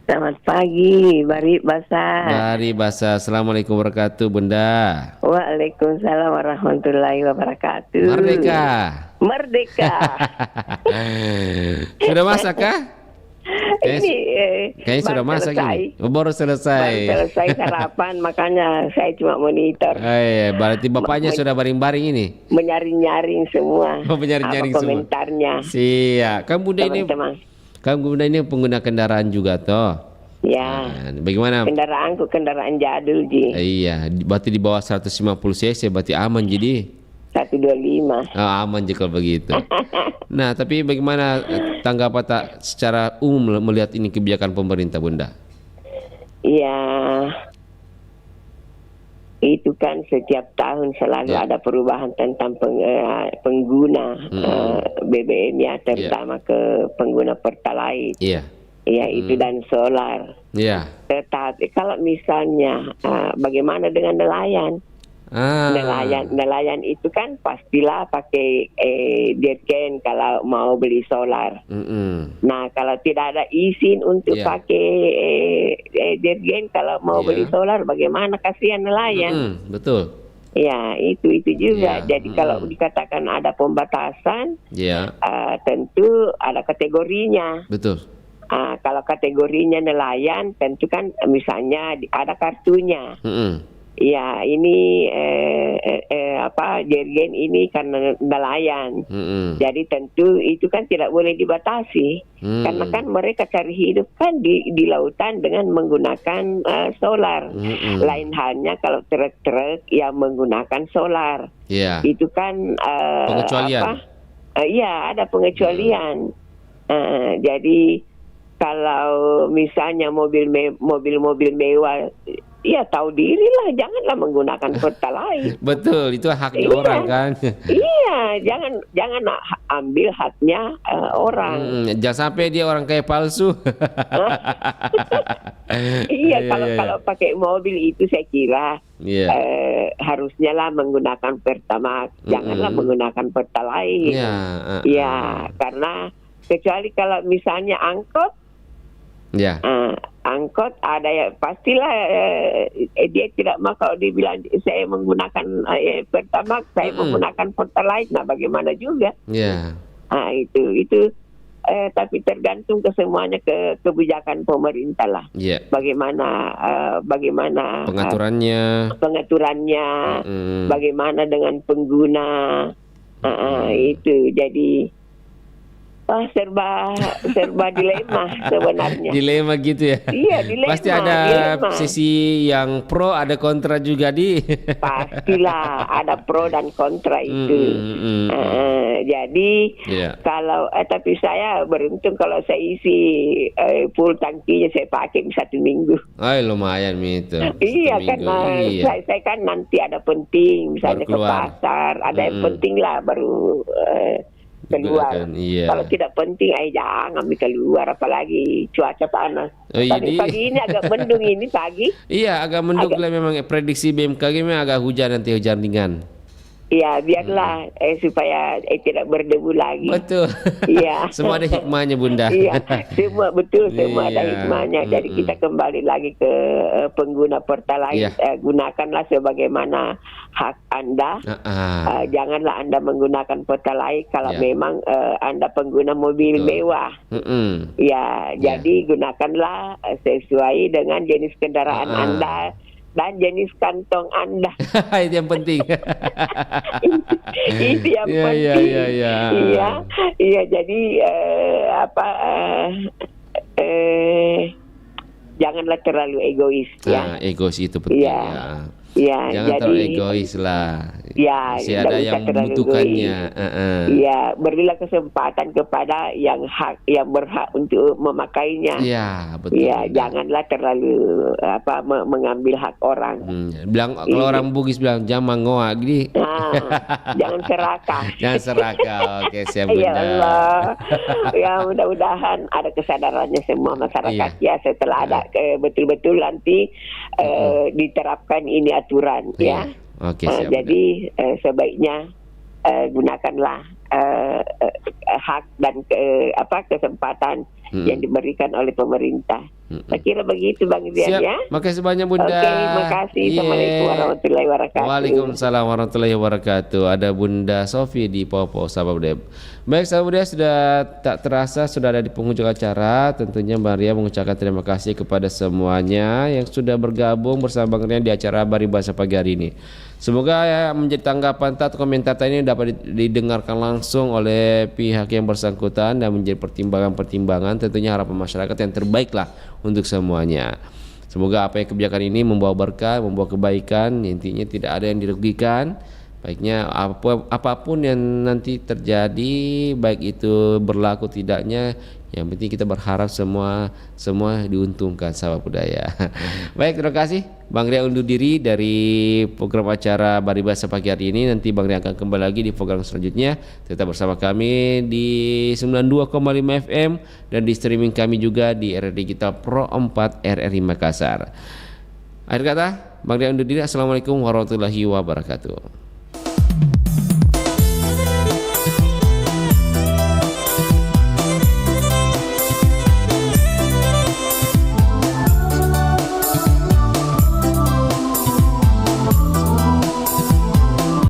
Selamat pagi, Bari Bahasa. Bari Bahasa, Assalamualaikum warahmatullahi wabarakatuh. Waalaikumsalam warahmatullahi wabarakatuh. Merdeka. Merdeka. Sudah masak kah? Kayaknya sudah masak ini. Baru selesai. Baru selesai sarapan, makanya saya cuma monitor. Berarti bapaknya sudah baring-baring ini. Menyaring-nyaring semua. Menyaring-nyaring semua. Komentarnya. Siap. Kamu ini pengguna kendaraan juga toh? Ya. Nah, bagaimana? Kendaraanku kendaraan jadul, Ji. Iya, berarti di bawah 150 cc berarti aman jadi. 125. Aman jika begitu. Nah, tapi bagaimana tanggapan tak secara umum melihat ini kebijakan pemerintah, Bunda? Iya. Itu kan setiap tahun selalu ada perubahan tentang pengguna BBM ya, terutama ke pengguna Pertalite. Iya. Ya, itu dan solar. Iya. Tetapi kalau misalnya bagaimana dengan nelayan? Nelayan itu kan pastilah pakai dirjen kalau mau beli solar. Nah, kalau tidak ada izin untuk pakai dirjen kalau mau beli solar, bagaimana, kasihan nelayan. Betul. Ya, itu juga. Jadi kalau dikatakan ada pembatasan, tentu ada kategorinya. Betul. Kalau kategorinya nelayan, tentu kan misalnya ada kartunya. Ya, ini dirjen ini karena nelayan. Jadi tentu itu kan tidak boleh dibatasi. Karena kan mereka cari hidup kan di lautan dengan menggunakan solar. Lain halnya kalau truk-truk yang menggunakan solar. Itu kan pengecualian. Iya, ada pengecualian. Jadi kalau misalnya mobil-mobil mewah, ya tahu dirilah, janganlah menggunakan Pertalite. Betul, itu haknya orang kan. Iya, jangan ambil haknya orang. Jangan sampai dia orang kayak palsu. Iya, kalau pakai mobil itu saya kira harusnya lah menggunakan Pertamax, janganlah menggunakan Pertalite. Iya, karena kecuali kalau misalnya angkot. Angkot ada ya, pastilah dia tidak mau kalau dibilang saya menggunakan Pertamax, saya menggunakan Pertalite. Nah, bagaimana juga? Nah, itu tapi tergantung ke semuanya ke kebijakan pemerintah lah. Bagaimana pengaturannya, bagaimana dengan pengguna. Itu jadi serba dilema sebenarnya. Dilema gitu ya. Iya, dilema. Pasti ada sisi yang pro, ada kontra juga di. Pastilah ada pro dan kontra itu. Jadi kalau tapi saya beruntung kalau saya isi full tangkinya saya pakai 1 minggu. Lumayan itu. Iya, karena saya kan nanti ada penting, misalnya ke pasar, ada yang penting lah baru keluar. Iya. Kalau tidak penting, jangan keluar, apalagi cuaca panas. Pagi ini agak mendung ini pagi. Iya, agak mendung lah memang prediksi BMKG memang agak hujan nanti, hujan ringan. Iya, biarlah supaya tidak berdebu lagi. Betul. Iya. Semua ada hikmahnya, Bunda. Iya, semua betul, semua ada hikmahnya. Jadi kita kembali lagi ke pengguna Pertalite. Gunakanlah sebagaimana hak Anda. Janganlah Anda menggunakan Pertalite kalau memang Anda pengguna mobil mewah. Ya, jadi gunakanlah sesuai dengan jenis kendaraan Anda dan jenis kantong Anda. Itu yang penting. Itu yang penting. Iya. Jadi janganlah terlalu egois. Egois itu penting. Ya, jangan terlalu egois lah. Ya, masih ada yang membutuhkannya. Ya, berilah kesempatan kepada yang berhak untuk memakainya. Ya, betul. Ya, janganlah terlalu mengambil hak orang. Bilang kalau orang Bugis bilang jangan ngoa gini. Jangan serakah. Jangan serakah. Oke, siap Bunda. Ya Allah. Ya, mudah-mudahan ada kesadarannya semua masyarakat ya setelah ada betul-betul nanti diterapkan ini aturan ya. Oke, siap. Jadi sebaiknya gunakanlah hak dan kesempatan yang diberikan oleh pemerintah. Saya kira begitu Bang Rian ya. Makasih banyak Bunda. Oke, makasih. Assalamualaikum warahmatullahi wabarakatuh. Waalaikumsalam warahmatullahi wabarakatuh. Ada Bunda Sofi di Popo, sahabat budaya. Baik, sahabat budaya, sudah tak terasa sudah ada di penghujung acara. Tentunya Bang Rian mengucapkan terima kasih kepada semuanya yang sudah bergabung bersama Bang Rian di acara Baribasa pagi hari ini. Semoga menjadi tanggapan atau komentar ini dapat didengarkan langsung oleh pihak yang bersangkutan dan menjadi pertimbangan tentunya harapan masyarakat yang terbaik lah untuk semuanya. Semoga apa yang kebijakan ini membawa berkah, membawa kebaikan, intinya tidak ada yang dirugikan. Baiknya apapun yang nanti terjadi, baik itu berlaku tidaknya, yang penting kita berharap semua diuntungkan, sahabat budaya. Baik, terima kasih Bang Rian undur diri dari program acara Baribasa pagi hari ini. Nanti Bang Rian akan kembali lagi di program selanjutnya. Tetap bersama kami di 92,5 FM dan di streaming kami juga di RRI Digital Pro 4 RRI Makassar. Akhir kata, Bang Rian undur diri. Assalamualaikum warahmatullahi wabarakatuh.